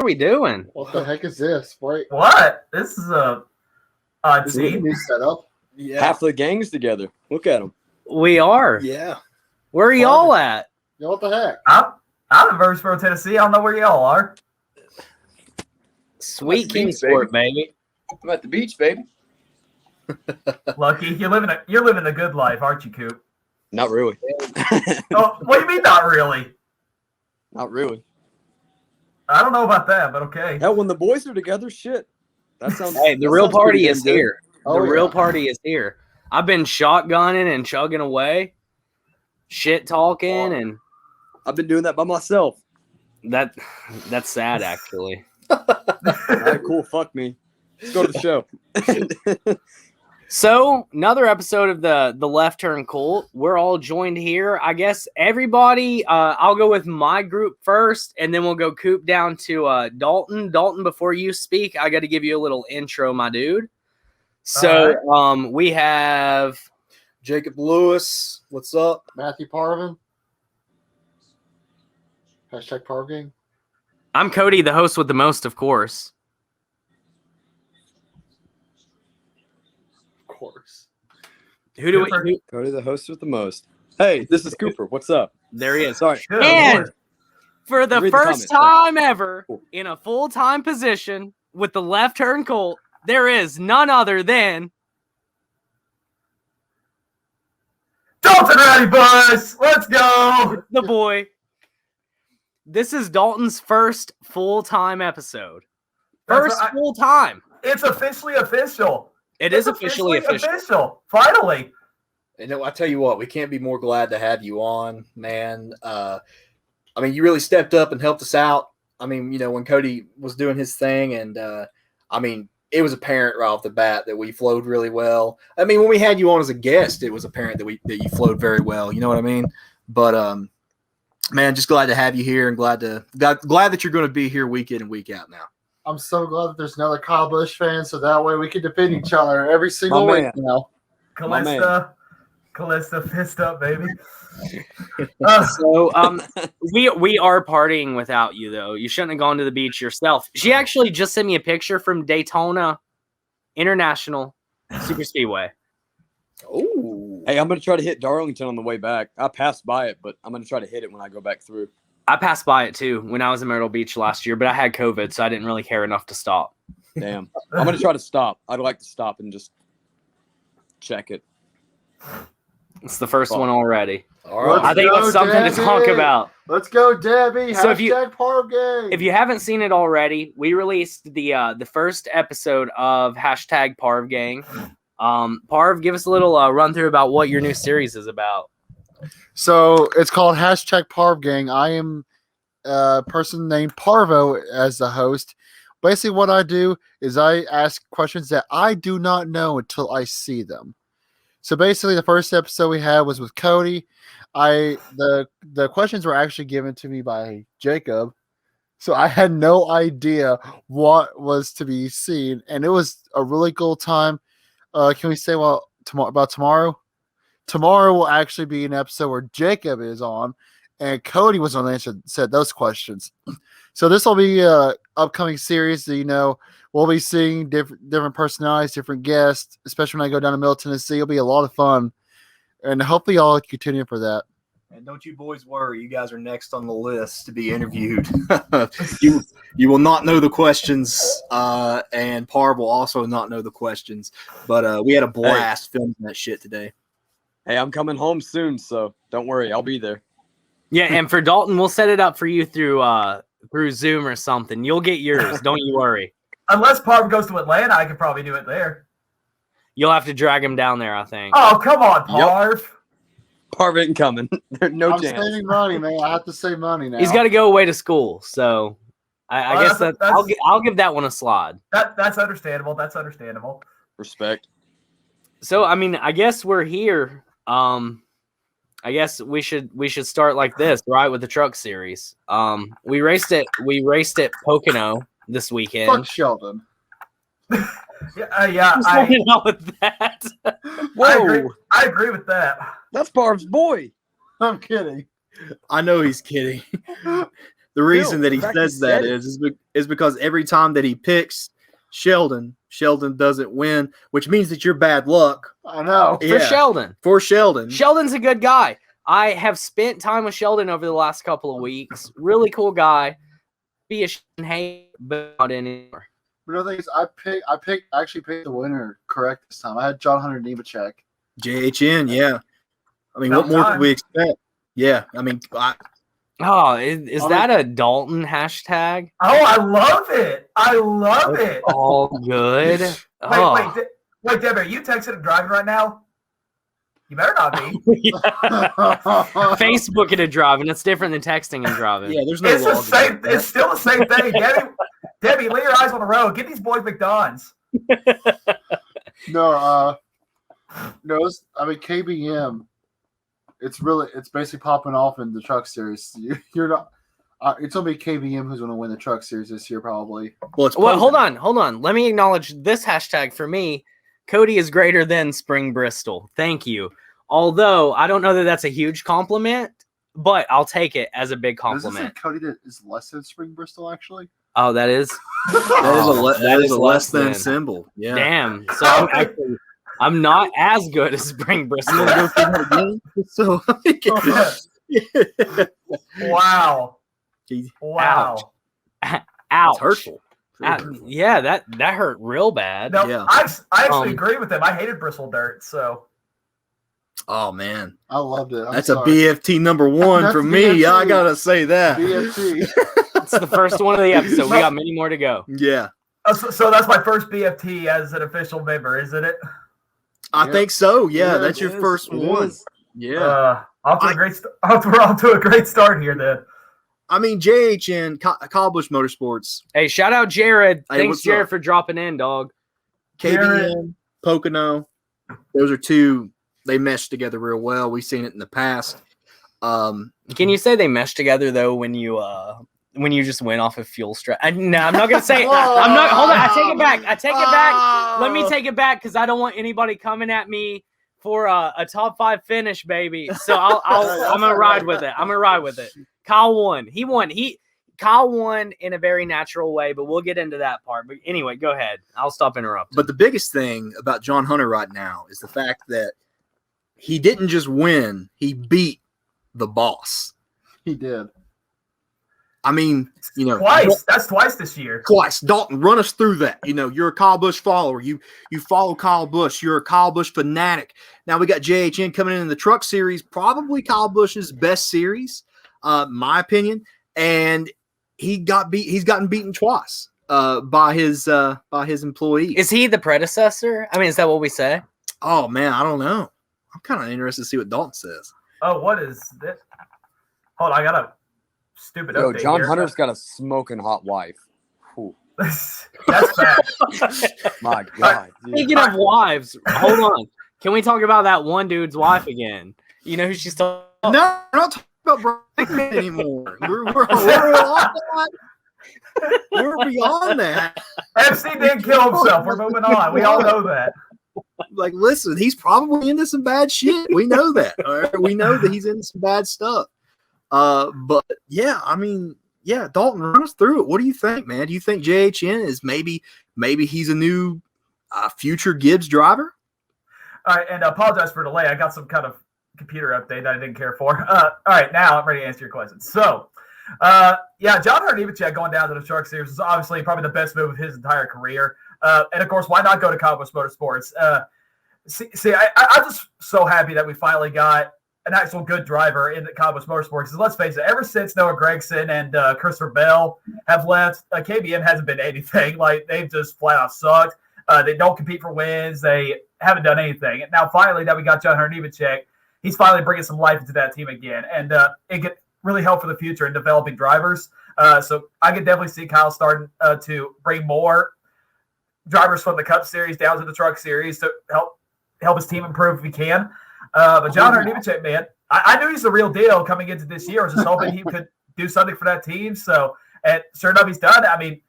we doing? What the heck is this? Wait, What? This is a is it a team. new setup? Yeah. Half the gang's together. Look at them. We are. Yeah. Where are y'all at? Yeah, what the heck? I'm in Murfreesboro, Tennessee. I don't know where y'all are. Sweet That's the beach, Kingsport, baby. I'm at the beach, baby. Lucky, you're living a good life, aren't you, Coop? Not really. Oh, what do you mean not really? Not really. I don't know about that, but okay. Hell, when the boys are together, shit. That sounds. Hey, the that real sounds party pretty is damn good. here. Oh, The real yeah. party is here. I've been shotgunning and chugging away, shit talking, and I've been doing that by myself. that's sad, actually. All right, cool. Fuck me. Let's go to the show. So, another episode of the Left Turn Cult. We're all joined here. I guess everybody, I'll go with my group first, and then we'll go Coop down to Dalton. Dalton, before you speak, I got to give you a little intro, my dude. So, we have Jacob Lewis, what's up? Matthew Parvin. Hashtag Parv Gang. I'm Cody, the host with the most, of course. Of course. Who do Cooper. we? Cody, the host with the most. Hey, this is Cooper. What's up? There he is. Sorry. Good And Lord. for the Read the first comments. time ever Cool. in a full-time position with the Left Turn Cult, there is none other than Dalton Rowdy Good. Let's go. the boy. This is Dalton's first full-time episode. First That's- full-time. It's officially official. It is It's officially official. official. Finally. And I tell you what, we can't be more glad to have you on, man. I mean, you really stepped up and helped us out. I mean, you know, when Cody was doing his thing, and I mean, it was apparent right off the bat that we flowed really well. I mean, when we had you on as a guest, it was apparent that you flowed very well. You know what I mean? But man, just glad to have you here, and glad that you're going to be here week in and week out now. I'm so glad that there's another Kyle Busch fan, so that way we can defend each other every single My week. man. You know, Callista fist up, baby. So we are partying without you, though. You shouldn't have gone to the beach yourself. She actually just sent me a picture from Daytona International Super Speedway. Oh, Hey, I'm going to try to hit Darlington on the way back. I passed by it, but I'm going to try to hit it when I go back through. I passed by it too when I was in Myrtle Beach last year, but I had COVID, so I didn't really care enough to stop. Damn. I'm going to try to stop. I'd like to stop and just check it. It's the first one already. all right. I think go, that's something to talk Debbie. about. let's go, Debbie. So if you- Hashtag Parv Gang. If you haven't seen it already, we released the first episode of hashtag Parv Gang. Parv, give us a little run through about what your new series is about. So it's called hashtag Parv Gang. I am a person named Parvo as the host. Basically, what I do is I ask questions that I do not know until I see them. So basically, the first episode we had was with Cody. The questions were actually given to me by Jacob, so I had no idea what was to be seen, and it was a really cool time. Can we say about tomorrow? Tomorrow will actually be an episode where Jacob is on, and Cody was on and said those questions. So this will be a upcoming series that we'll be seeing different personalities, different guests, especially when I go down to Middle Tennessee. It'll be a lot of fun, and hopefully y'all continue for that. And don't you boys worry, you guys are next on the list to be interviewed. you will not know the questions, and Parv will also not know the questions. But we had a blast filming that shit today. Hey, I'm coming home soon, so don't worry. I'll be there. Yeah, and for Dalton, we'll set it up for you through Zoom or something. You'll get yours. Don't you worry. Unless Parv goes to Atlanta, I could probably do it there. You'll have to drag him down there, I think. Oh, come on, Parv. Parv ain't coming. There's no I'm chance. saving money, man. I have to save money now. He's got to go away to school, so I Well, guess I'll give that one a slide. That's understandable. That's understandable. Respect. So I mean, I guess we're here. I guess we should start like this, right, with the truck series. We raced at Pocono this weekend. Fuck Sheldon. Yeah. What's going on with that? Whoa, I agree with that. that's Parv's boy. I'm kidding. I know he's kidding. The reason that he in fact, he says that said it. is because every time that he picks Sheldon doesn't win, which means that you're bad luck. I know. For Sheldon. For Sheldon. Sheldon's a good guy. I have spent time with Sheldon over the last couple of weeks. Really cool guy. Be a hate, but not anymore. But the thing is, I actually picked the winner correct this time. I had John Hunter Nemechek. JHN, yeah. I mean, About what more time. could we expect? Yeah, I mean, Oh, is that a Dalton hashtag? Oh, I love it. I love it. All good. Wait, Debbie, are you texting and driving right now? You better not be. Facebook and driving. It's different than texting and driving. yeah, there's no It's the law. same. It's still the same thing. Debbie, lay your eyes on the road. Get these boys McDonald's. No, KBM. It's basically popping off in the truck series. You're not. It's gonna be KBM who's gonna win the truck series this year, probably. Well, it's Well, Pocono. hold on. Let me acknowledge this hashtag for me. Cody is greater than Spring Bristol. Thank you. Although I don't know that that's a huge compliment, but I'll take it as a big Does it say compliment. Cody that is less than Spring Bristol actually? Oh, that is? That is a less than than. symbol. Yeah. Damn. So I'm not as good as Spring Bristol. So Wow. Wow. Ouch. That's hurtful. Yeah, that hurt real bad. No, Yeah. I actually Um, agree with them. I hated Bristol dirt, so Oh man, I loved it. that's a BFT number one That's for me. BFT. I gotta say that. BFT. It's the first one of the episode. We got many more to go. Yeah, so that's my first BFT as an official member, isn't it? I Yeah. think so. Yeah, Yeah, that's it your is. first It one. is. Yeah, We're off to a great start here then. I mean JHN, Kyle Busch Motorsports, Hey, shout out Jared. Hey, Thanks, what's Jared, up? for dropping in, dog. KBM, Pocono. Those are two. They mesh together real well. We've seen it in the past. Can you say they mesh together though when you just went off of fuel strap? No, I'm not gonna say it. I'm not. Hold on. I take it back. Let me take it back because I don't want anybody coming at me for a top 5 finish, baby. So I'm gonna ride with it. Kyle won. Kyle won in a very natural way, but we'll get into that part. But anyway, go ahead. I'll stop interrupting. But the biggest thing about John Hunter right now is the fact that he didn't just win; he beat the boss. He did. I mean, Twice. That's twice this year. Twice. Dalton, run us through that. You're a Kyle Busch follower. You follow Kyle Busch. You're a Kyle Busch fanatic. Now we got JHN coming in the truck series, probably Kyle Busch's best series, my opinion. And he's gotten beaten twice by his employees. Is he the predecessor? I mean, is that what we say? Oh man, I don't know. I'm kind of interested to see what Dalton says. Oh, what is this? Hold on, I got a stupid Yo, update John here. Hunter's got a smoking hot wife. Whew, That's bad. my God. dude. Speaking of wives, hold on. Can we talk about that one dude's wife again? You know who she's talking about? No, we're not talking about Brian anymore. We're beyond that. FC didn't kill himself. We're moving on. We all know that. Like, listen, he's probably into some bad shit. We know that. All right? We know that he's into some bad stuff. But yeah, I mean, yeah, Dalton, run us through it. What do you think, man? Do you think JHN is maybe he's a new future Gibbs driver? All right, and I apologize for the delay. I got some kind of computer update that I didn't care for. All right, now I'm ready to answer your question. So, yeah, John Hunter Nemechek going down to the Truck Series is obviously probably the best move of his entire career. And of course, why not go to Kyle Busch Motorsports? I'm just so happy that we finally got an actual good driver in the Kyle Busch Motorsports. Because let's face it, ever since Noah Gragson and Christopher Bell have left, KBM hasn't been anything. Like, they've just flat out sucked. They don't compete for wins. They haven't done anything. And now finally that we got John Hunter Nemechek, he's finally bringing some life into that team again. And it could really help for the future in developing drivers. So I could definitely see Kyle starting to bring more drivers from the Cup Series down to the Truck Series to help his team improve if he can. But John Hunter Nemechek, man, I knew he's the real deal coming into this year. I was just hoping he could do something for that team. So, and sure enough, he's done. I mean,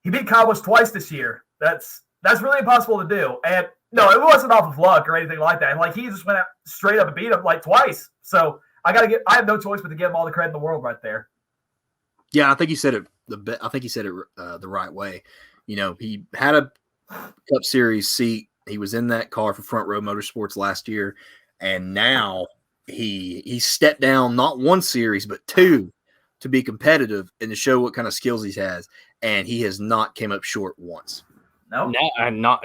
he beat Kyle Busch twice this year. That's really impossible to do. And no, it wasn't off of luck or anything like that. Like, he just went out straight up and beat him like twice. So I have no choice but to give him all the credit in the world right there. Yeah, I think you said it. I think you said it the right way. You know, he had a Cup Series seat. He was in that car for Front Row Motorsports last year, and now he stepped down not one series but two to be competitive and to show what kind of skills he has. And he has not came up short once. No,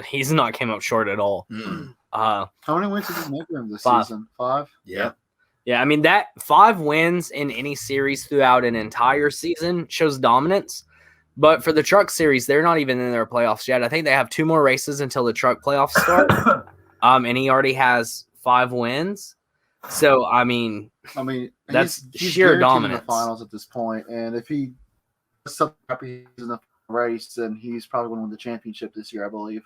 He's not came up short at all. Mm. How many wins did he make him this 5. season? 5? Yeah. Yeah, I mean, that 5 wins in any series throughout an entire season shows dominance. But for the Truck Series, they're not even in their playoffs yet. I think they have 2 more races until the Truck playoffs start. And he already has 5 wins. So, I mean, that's he's sheer guaranteed in dominance. the finals at this point, and if he does something happy in the race, then he's probably going to win the championship this year, I believe.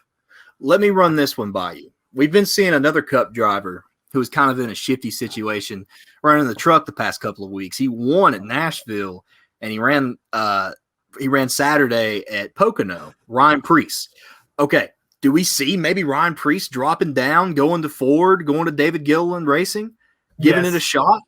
Let me run this one by you. We've been seeing another Cup driver who was kind of in a shifty situation running the truck the past couple of weeks. He won at Nashville, and he ran Saturday at Pocono. Ryan Preece. Okay, do we see maybe Ryan Preece dropping down, going to Ford, going to David Gilliland Racing, giving it a shot?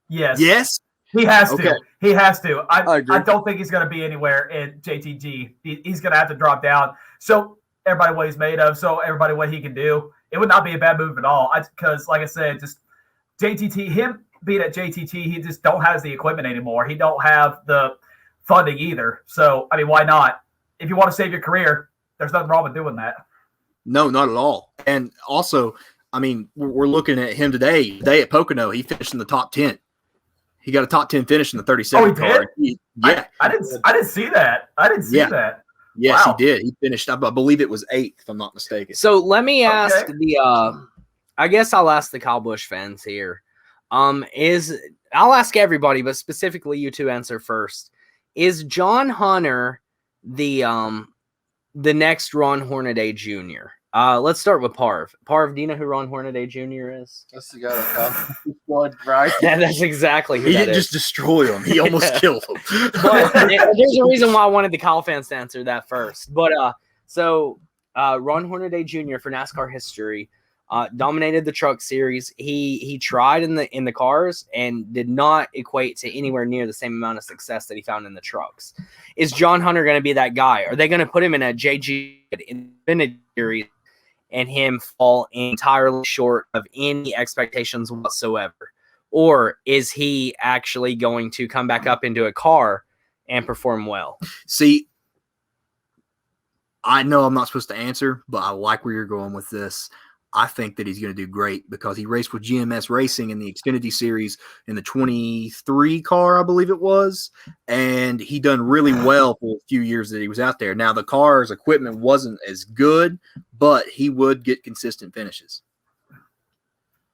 Yes. Yes. He has Okay. to. He has to. I agree. I don't think he's going to be anywhere in JTG. He's going to have to drop down. So everybody what he's made of. So everybody what he can do. It would not be a bad move at all. Because like I said, just JTT, him being at JTT, he just don't have the equipment anymore. He don't have the funding either. So I mean, why not? If you want to save your career, there's nothing wrong with doing that. No, not at all. And also, I mean, we're looking at him today. Today at Pocono, he finished in the top 10. He got a top 10 finish in the 37 car. Yeah. I didn't see that. I didn't see that. Yes, Wow. he did. He finished, I believe it was 8th, if I'm not mistaken. So let me ask Okay. I guess I'll ask the Kyle Busch fans here. I'll ask everybody, but specifically you two answer first. Is John Hunter the next Ron Hornaday Jr.? Let's start with Parv. Parv, do you know who Ron Hornaday Jr. is? That's the guy that blood, right? Yeah, that's exactly who He that didn't is. just destroy him. He almost Yeah. killed him. But there's a reason why I wanted the Kyle fans to answer that first. But Ron Hornaday Jr. for NASCAR history dominated the Truck Series. He tried in the cars and did not equate to anywhere near the same amount of success that he found in the trucks. Is John Hunter going to be that guy? Are they going to put him in a JG Infinity Series and him fall entirely short of any expectations whatsoever? Or is he actually going to come back up into a car and perform well? See, I know I'm not supposed to answer, but I like where you're going with this. I think that he's going to do great because he raced with GMS Racing in the Xfinity Series in the 23 car, I believe it was, and he done really well for a few years that he was out there. Now, the car's equipment wasn't as good, but he would get consistent finishes.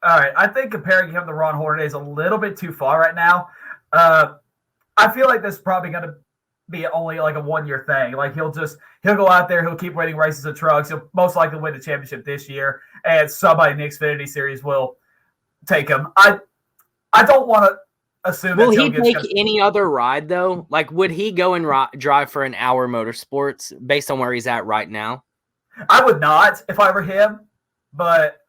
All right. I think comparing him to Ron Hornaday is a little bit too far right now. I feel like this is probably going to be only like a 1-year thing. Like he'll go out there, he'll keep winning races of trucks. He'll most likely win the championship this year, and somebody in the Xfinity Series will take him. I don't want to assume. Will that he Joe take gets any other ride though? Like, would he go and drive for an hour motorsports based on where he's at right now? I would not if I were him, but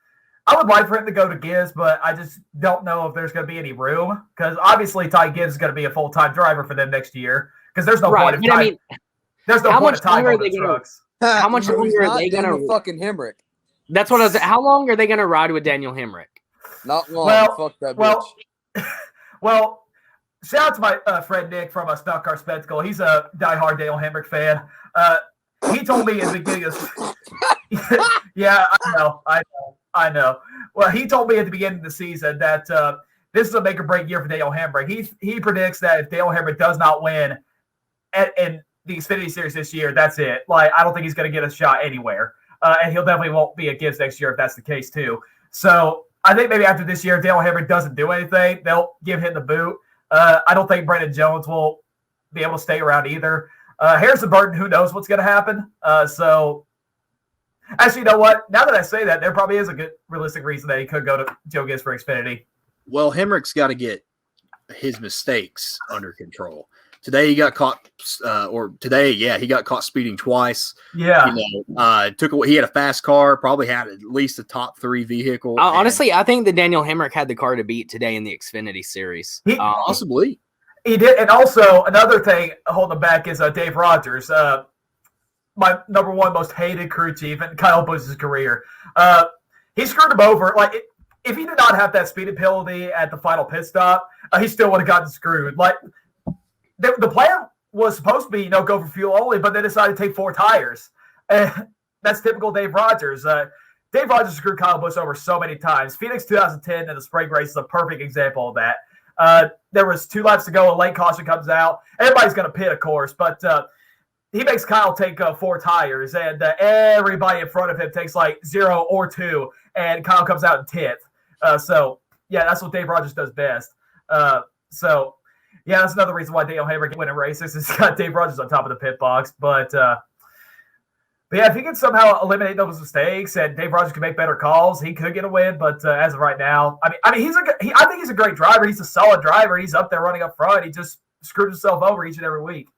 I would like for him to go to Gibbs, but I just don't know if there's going to be any room because obviously Ty Gibbs is going to be a full-time driver for them next year because there's no point of but I time. mean, There's no how point much of time longer on are they the gonna- trucks. How much longer He's are not they gonna- Daniel fucking Hemrick? that's what I was. How long are they going to ride with Daniel Hemrick? Not long. Well- Fuck that bitch. Well, shout out to my friend Nick from Stock Car Spectacle. He's a diehard Dale Hemrick fan. He told me at the beginning of yeah, I know. Well, he told me at the beginning of the season that this is a make or break year for Dale Hemrick. He predicts that if Dale Hemrick does not win in the Xfinity Series this year, that's it. Like, I don't think he's going to get a shot anywhere. And he'll definitely won't be at Gibbs next year if that's the case too. So I think maybe after this year, if Dale Hemrick doesn't do anything, they'll give him the boot. I don't think Brandon Jones will be able to stay around either. Harrison Burton, who knows what's going to happen. So actually, you know what? Now that I say that, there probably is a good realistic reason that he could go to Joe Gibbs for Xfinity. Well, Hemrick's got to get his mistakes under control. Today he got caught, he got caught speeding twice. Yeah. He had a fast car, probably had at least a top 3 vehicle. Honestly, I think that Daniel Hemrick had the car to beat today in the Xfinity Series. He- Possibly. He did, and also another thing holding him back is Dave Rogers, my number one most hated crew chief in Kyle Busch's career. He screwed him over. Like, if he did not have that speeding penalty at the final pit stop, he still would have gotten screwed. Like, the plan was supposed to be, go for fuel only, but they decided to take 4 tires. And that's typical Dave Rogers. Dave Rogers screwed Kyle Busch over so many times. Phoenix 2010 and the spring race is a perfect example of that. There was 2 laps to go. A late caution comes out. Everybody's going to pit, of course, but he makes Kyle take 4 tires, and everybody in front of him takes like 0 or 2, and Kyle comes out in 10th. So, yeah, that's what Dave Rogers does best. So, yeah, that's another reason why Dale Hammer can win in races. He's got Dave Rogers on top of the pit box. But yeah, if he can somehow eliminate those mistakes and Dave Rogers can make better calls, he could get a win. But as of right now, I mean, I think he's a great driver. He's a solid driver. He's up there running up front. He just screws himself over each and every week.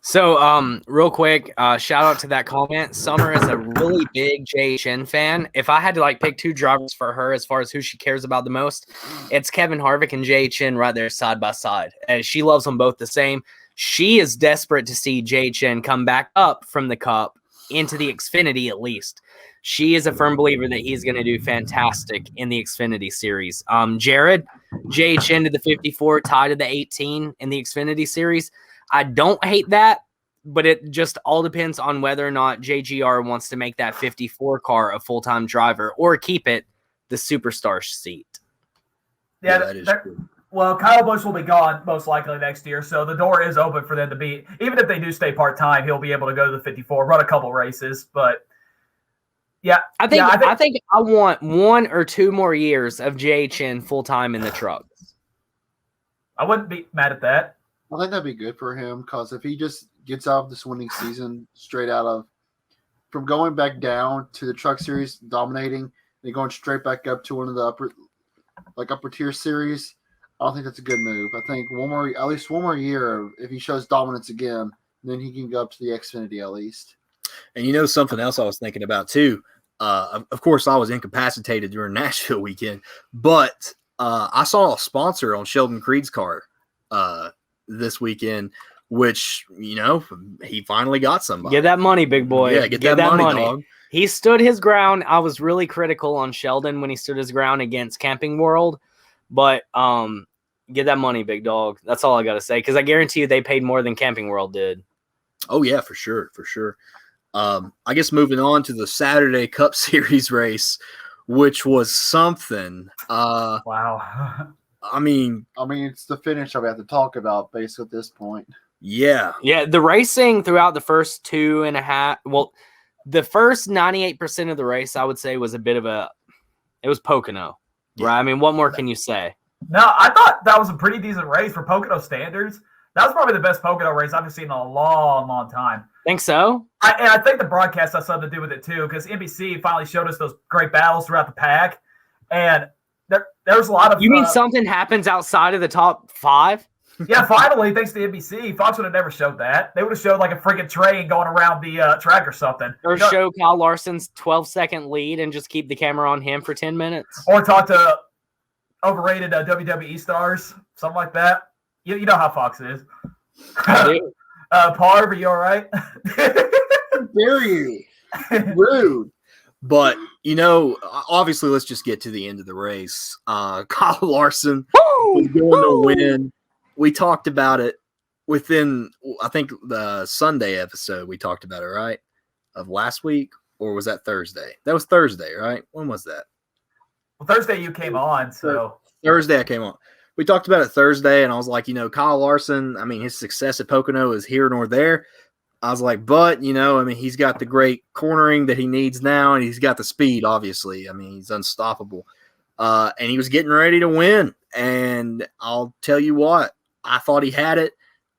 So, real quick, shout out to that comment. Summer is a really big JHN fan. If I had to pick 2 drivers for her as far as who she cares about the most, it's Kevin Harvick and JHN right there side by side. And she loves them both the same. She is desperate to see JHN come back up from the Cup into the Xfinity at least. She is a firm believer that he's going to do fantastic in the Xfinity series. Jared, JHN to the 54, tied to the 18 in the Xfinity series. I don't hate that, but it just all depends on whether or not JGR wants to make that 54 car a full-time driver or keep it the superstar seat. Yeah, that is true. Well, Kyle Busch will be gone most likely next year, so the door is open for them to be. Even if they do stay part-time, he'll be able to go to the 54, run a couple races. But yeah, I think I want 1 or 2 more years of JHN full-time in the trucks. I wouldn't be mad at that. I think that'd be good for him because if he just gets out of this winning season straight out of from going back down to the truck series dominating, then going straight back up to one of the upper tier series, I don't think that's a good move. I think at least one more year, if he shows dominance again, then he can go up to the Xfinity at least. And something else I was thinking about too. Of course, I was incapacitated during Nashville weekend, but I saw a sponsor on Sheldon Creed's car this weekend, which he finally got somebody. Get that money, big boy. Yeah, get that money, dog. He stood his ground. I was really critical on Sheldon when he stood his ground against Camping World, but get that money, big dog. That's all I got to say, because I guarantee you they paid more than Camping World did. Oh, yeah, for sure. I guess moving on to the Saturday Cup Series race, which was something. Wow. I mean, it's the finish that we have to talk about, basically, at this point. Yeah. Yeah, the racing throughout the first 2.5 – well, the first 98% of the race, I would say, was it was Pocono, right? I mean, what more can you say? No, I thought that was a pretty decent race for Pocono standards. That was probably the best Pocono race I've seen in a long, long time. Think so? I think the broadcast has something to do with it, too, because NBC finally showed us those great battles throughout the pack, and there's a lot of – You mean something happens outside of the top 5? Yeah, finally, thanks to NBC. Fox would have never showed that. They would have showed like a freaking train going around the track or something. Or show Kyle Larson's 12-second lead and just keep the camera on him for 10 minutes. Or talk to overrated WWE stars, something like that. You know how Fox is. I do. Parv, are you all right? Dare you? Rude. But, obviously, let's just get to the end of the race. Kyle Larson was going to win. We talked about it within, I think, the Sunday episode. We talked about it, right? Of last week? Or was that Thursday? That was Thursday, right? When was that? Well, Thursday you came on, so. Thursday I came on. We talked about it Thursday, and I was like, Kyle Larson, I mean, his success at Pocono is here nor there. I was like, but, he's got the great cornering that he needs now, and he's got the speed, obviously. I mean, he's unstoppable. And he was getting ready to win. And I'll tell you what, I thought he had it,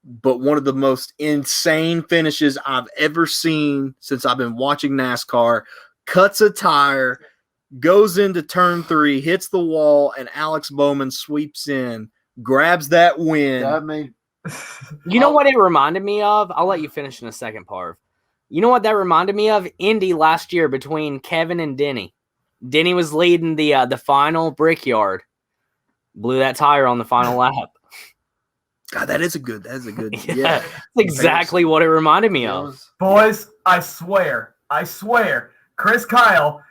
but one of the most insane finishes I've ever seen since I've been watching NASCAR, cuts a tire, goes into turn 3, hits the wall, and Alex Bowman sweeps in, grabs that win. That made You know what it reminded me of? I'll let you finish in a second, Parv. You know what that reminded me of? Indy last year between Kevin and Denny. Denny was leading the final Brickyard. Blew that tire on the final lap. God, that is a good. Yeah, Yeah. that's exactly what it reminded me of. Boys, I swear, Chris Kyle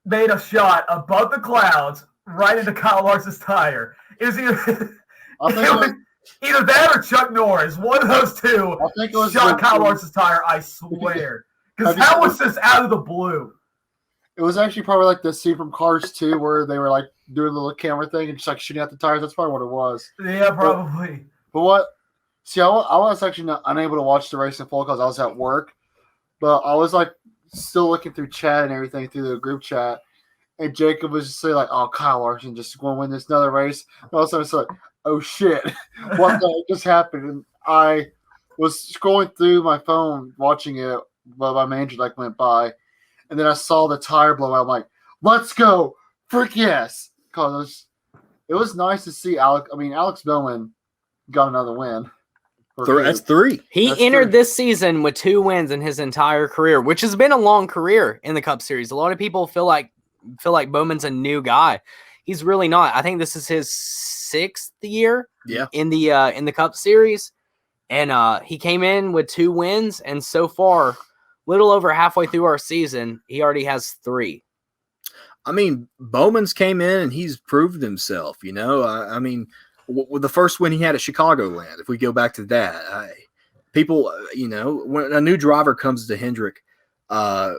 made a shot above the clouds right into Kyle Larson's tire. It was either that or Chuck Norris. One of those two I think it was shot Kyle Larson's tire, I swear. Because that was just out of the blue. It was actually probably like the scene from Cars 2 where they were like doing the little camera thing and just like shooting out the tires. That's probably what it was. Yeah, probably. But what? See, I was actually unable to watch the race in full because I was at work. But I was like still looking through chat and everything through the group chat. And Jacob was just saying like, "Oh, Kyle Larson just going to win this another race." And all of a sudden it's like, "Oh shit, what the heck just happened?" And I was scrolling through my phone watching it while my manager like went by, and then I saw the tire blow out. I'm like, "Let's go, frick yes!" Because it was nice to see Alex Bowman got another win. That's 3. He entered this season with 2 wins in his entire career, which has been a long career in the Cup Series. A lot of people feel like Bowman's a new guy. He's really not. I think this is his 6th year in the Cup Series. And he came in with 2 wins, and so far, little over halfway through our season, he already has 3. I mean, Bowman's came in and he's proved himself, you know. I mean, with the first win he had at Chicagoland, if we go back to that, people, you know, when a new driver comes to Hendrick,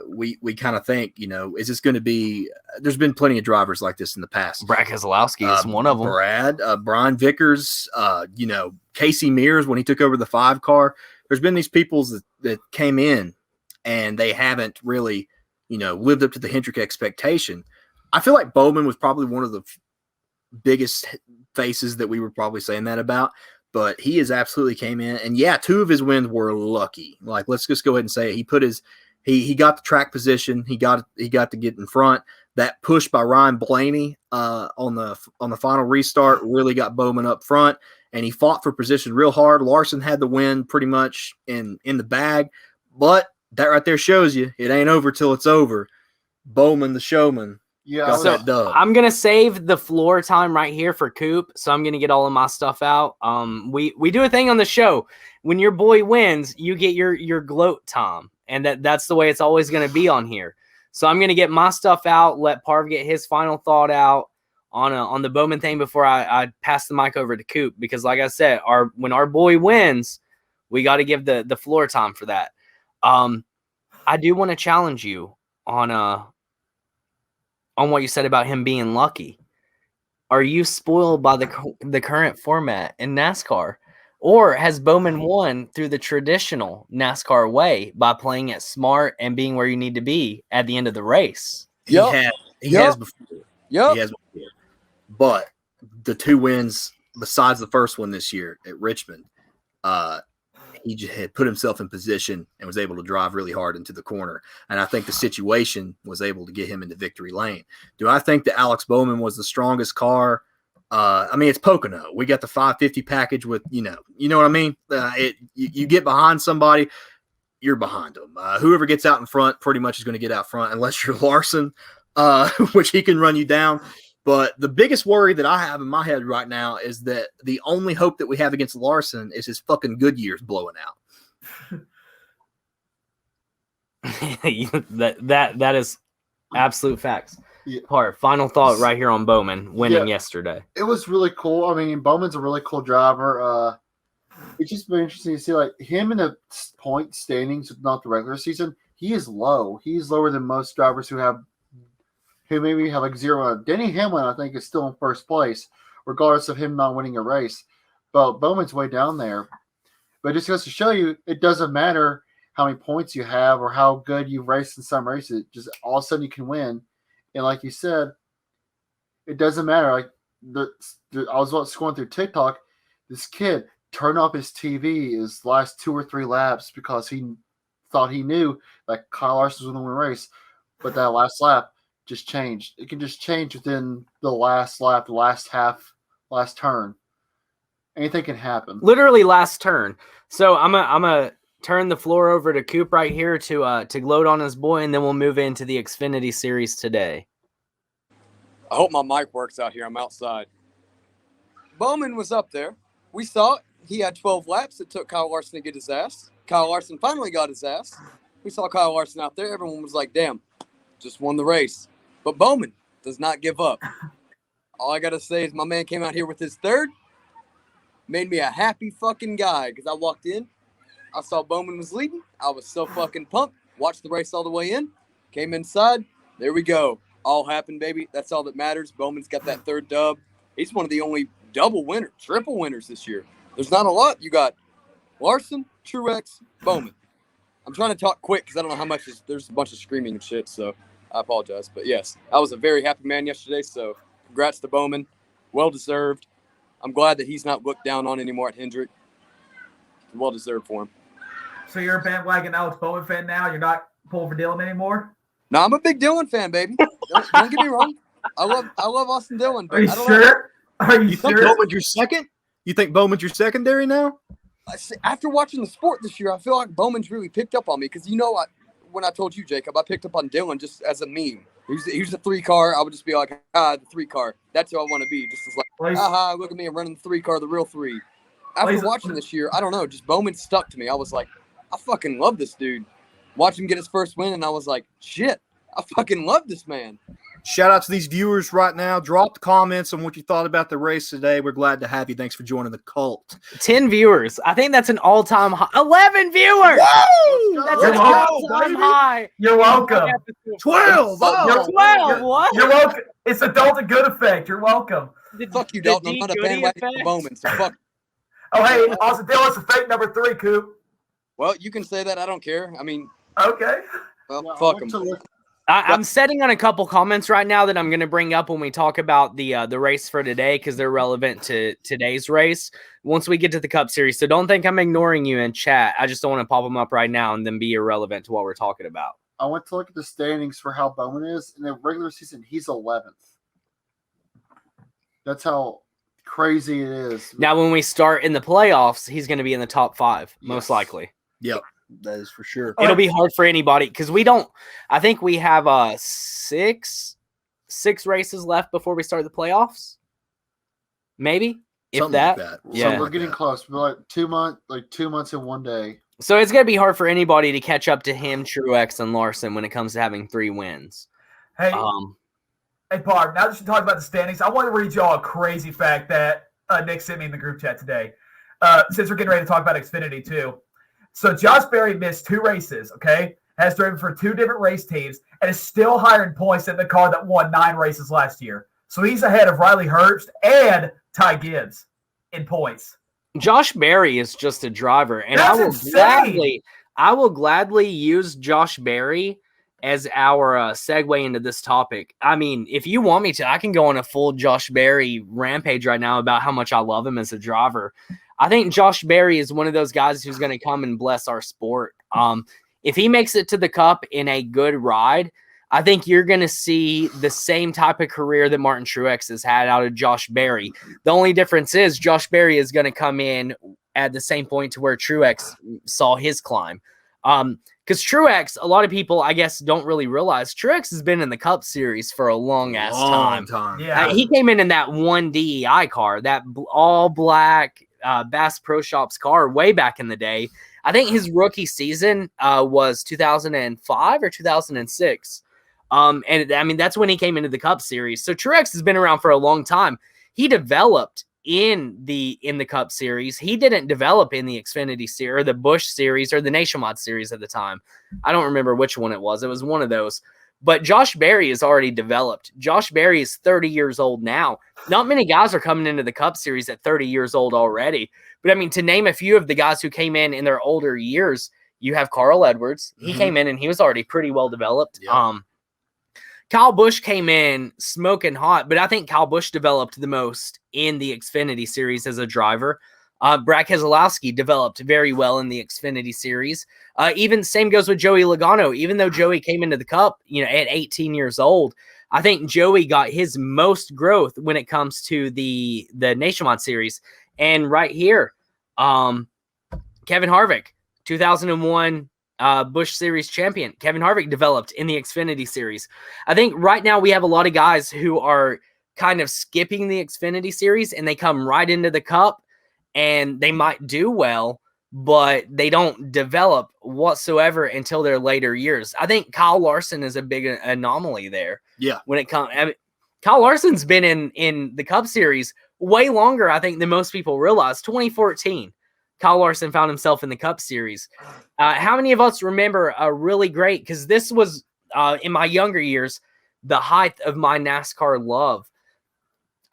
we kind of think, you know, is this going to be – there's been plenty of drivers like this in the past. Brad Keselowski is one of them. Brian Vickers, you know, Casey Mears when he took over the 5 car. There's been these people that came in and they haven't really, you know, lived up to the Hendrick expectation. I feel like Bowman was probably one of the biggest faces that we were probably saying that about, but he has absolutely came in. And, yeah, 2 of his wins were lucky. Like, let's just go ahead and say it. He put his – He got the track position. He got to get in front. That push by Ryan Blaney on the final restart really got Bowman up front, and he fought for position real hard. Larson had the win pretty much in the bag, but that right there shows you it ain't over till it's over. Bowman, the showman. Yeah, so I'm gonna save the floor time right here for Coop, so I'm gonna get all of my stuff out. We do a thing on the show when your boy wins, you get your gloat time. And that's the way it's always going to be on here. So I'm going to get my stuff out, let Parv get his final thought out on the Bowman thing before I pass the mic over to Coop. Because like I said, when our boy wins, we got to give the floor time for that. I do want to challenge you on what you said about him being lucky. Are you spoiled by the current format in NASCAR? Or has Bowman won through the traditional NASCAR way by playing it smart and being where you need to be at the end of the race? He has before. He has before. But the 2 wins besides the first one this year at Richmond, he just had put himself in position and was able to drive really hard into the corner. And I think the situation was able to get him into victory lane. Do I think that Alex Bowman was the strongest car? I mean, it's Pocono. We got the 550 package with, you know what I mean? You get behind somebody, you're behind them. Whoever gets out in front pretty much is going to get out front unless you're Larson, which he can run you down. But the biggest worry that I have in my head right now is that the only hope that we have against Larson is his fucking Goodyear's blowing out. that is absolute facts. Yeah. Final thought right here on Bowman winning yesterday. It was really cool. I mean, Bowman's a really cool driver. It's just been interesting to see like him in the point standings, not the regular season. He is low. He's lower than most drivers who maybe have like 0. Denny Hamlin, I think, is still in first place, regardless of him not winning a race. But Bowman's way down there. But it just goes to show you, it doesn't matter how many points you have or how good you've raced in some races. Just all of a sudden you can win. And like you said, it doesn't matter. Like I was scrolling through TikTok. This kid turned off his TV his last 2 or 3 laps because he thought he knew that Kyle Larson was going to win a race. But that last lap just changed. It can just change within the last lap, the last half, last turn. Anything can happen. Literally last turn. So I'm a turn the floor over to Coop right here to gloat on his boy, and then we'll move into the Xfinity Series today. I hope my mic works out here. I'm outside. Bowman was up there. We saw it. he had 12 laps. It took Kyle Larson to get his ass. Kyle Larson finally got his ass. We saw Kyle Larson out there. Everyone was like, damn, just won the race. But Bowman does not give up. All I got to say is my man came out here with his third. Made me a happy fucking guy because I walked in. I saw Bowman was leading. I was so fucking pumped. Watched the race all the way in. Came inside. There we go. All happened, baby. That's all that matters. Bowman's got that third dub. He's one of the only triple winners this year. There's not a lot. You got Larson, Truex, Bowman. I'm trying to talk quick because I don't know how much there's a bunch of screaming and shit, so I apologize. But yes, I was a very happy man yesterday, so congrats to Bowman. Well deserved. I'm glad that he's not looked down on anymore at Hendrick. Well deserved for him. So you're a bandwagon Alex Bowman fan now? You're not pulling for Dillon anymore? No, I'm a big Dillon fan, baby. Don't get me wrong. I love Austin Dillon. But Are you I don't sure? know. Are you You think sure? Bowman's your second? You think Bowman's your secondary now? After watching the sport this year, I feel like Bowman's really picked up on me because when I told you, Jacob, I picked up on Dillon just as a meme. He's the 3-car. I would just be like, the 3-car. That's who I want to be. Just as like, look at me, I'm running the 3-car, the real 3. After watching this year, I don't know, just Bowman stuck to me. I was like, I fucking love this dude. Watch him get his first win, and I was like, shit, I fucking love this man. Shout out to these viewers right now. Drop the comments on what you thought about the race today. We're glad to have you. Thanks for joining the cult. 10 viewers. I think that's an all-time high. 11 viewers. Woo! That's You're an welcome, all-time baby. high. You're welcome. 12. You're 12. What? You're welcome. It's a Dalton Good effect. You're welcome. Fuck you, Dalton. I'm not a bandwagon for Bowman, so fuck. Oh, hey, Austin Dillon's a fake number 3, Coop. Well, you can say that. I don't care. I mean, Okay. well, fuck him. I'm setting on a couple comments right now that I'm going to bring up when we talk about the race for today because they're relevant to today's race once we get to the Cup Series. So don't think I'm ignoring you in chat. I just don't want to pop them up right now and then be irrelevant to what we're talking about. I went to look at the standings for how Bowman is. In the regular season, he's 11th. That's how crazy it is. Now, when we start in the playoffs, he's going to be in the top 5, most Yes. likely. Yep, that is for sure. It'll be hard for anybody because we don't. I think we have six races left before we start the playoffs. Maybe if Something that. like that. Yeah. So we're getting close. We're like 2 months and 1 day. So it's gonna be hard for anybody to catch up to him, Truex, and Larson when it comes to having 3 wins. Hey, Um, hey, Parv, now that you talked about the standings, I want to read y'all a crazy fact that Nick sent me in the group chat today. Since we're getting ready to talk about Xfinity too. So Josh Berry missed 2 races, okay? Has driven for 2 different race teams and is still higher in points than the car that won 9 races last year. So he's ahead of Riley Herbst and Ty Gibbs in points. Josh Berry is just a driver, and That's I will gladly use Josh Berry as our segue into this topic. I mean, if you want me to, I can go on a full Josh Berry rampage right now about how much I love him as a driver. I think Josh Berry is one of those guys who's going to come and bless our sport. If he makes it to the Cup in a good ride, I think you're going to see the same type of career that Martin Truex has had out of Josh Berry. The only difference is Josh Berry is going to come in at the same point to where Truex saw his climb. Because Truex, a lot of people, I guess, don't really realize Truex has been in the Cup Series for a long-ass time. Yeah. He came in that one DEI car, that all-black Bass Pro Shops car way back in the day. I think his rookie season was 2005 or 2006. And I mean, that's when he came into the Cup Series. So Truex has been around for a long time. He developed in the Cup Series. He didn't develop in the Xfinity Series or the Busch Series or the Nationwide Series at the time. I don't remember which one it was. It was one of those. But Josh Berry is already developed. Josh Berry is 30 years old now. Not many guys are coming into the Cup Series at 30 years old already. But I mean, to name a few of the guys who came in their older years, you have Carl Edwards. He came in and he was already pretty well developed. Yeah. Kyle Busch came in smoking hot, but I think Kyle Busch developed the most in the Xfinity Series as a driver. Brad Keselowski developed very well in the Xfinity Series. Even same goes with Joey Logano. Even though Joey came into the Cup, at 18 years old, I think Joey got his most growth when it comes to the Nationwide Series. And right here, Kevin Harvick, 2001 Busch Series champion. Kevin Harvick developed in the Xfinity Series. I think right now we have a lot of guys who are kind of skipping the Xfinity Series and they come right into the Cup. and they might do well, but they don't develop whatsoever until their later years. I think Kyle Larson is a big anomaly there. Yeah. When it comes, Kyle Larson's been in the Cup Series way longer, I think, than most people realize. 2014, Kyle Larson found himself in the Cup Series. How many of us remember a really great, because this was in my younger years, the height of my NASCAR love.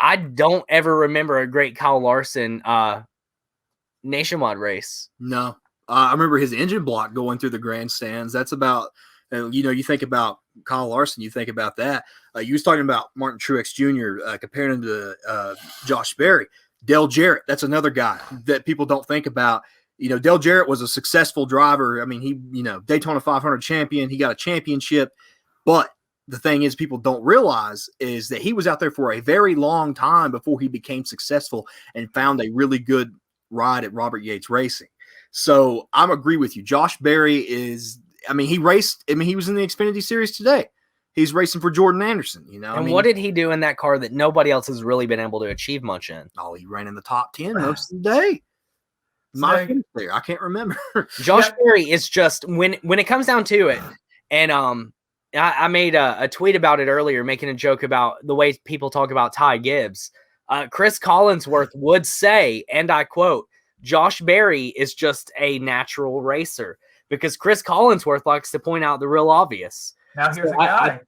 I don't ever remember a great Kyle Larson nationwide race. No. I remember his engine block going through the grandstands. That's about, you think about Kyle Larson, you think about that. You was talking about Martin Truex Jr., comparing him to Josh Berry. Dale Jarrett, that's another guy that people don't think about. Dale Jarrett was a successful driver. I mean, he, Daytona 500 champion. He got a championship. But the thing is, people don't realize is that he was out there for a very long time before he became successful and found a really good ride at Robert Yates Racing. So I'm agree with you. Josh Berry is, he raced, he was in the Xfinity Series today. He's racing for Jordan Anderson, And what did he do in that car that nobody else has really been able to achieve much in? Oh, he ran in the top 10 most of the day. There, I can't remember. Josh Berry is just, when it comes down to it, and I made a tweet about it earlier, making a joke about the way people talk about Ty Gibbs. Chris Collinsworth would say, and I quote, Josh Berry is just a natural racer, because Chris Collinsworth likes to point out the real obvious. Now here's a guy.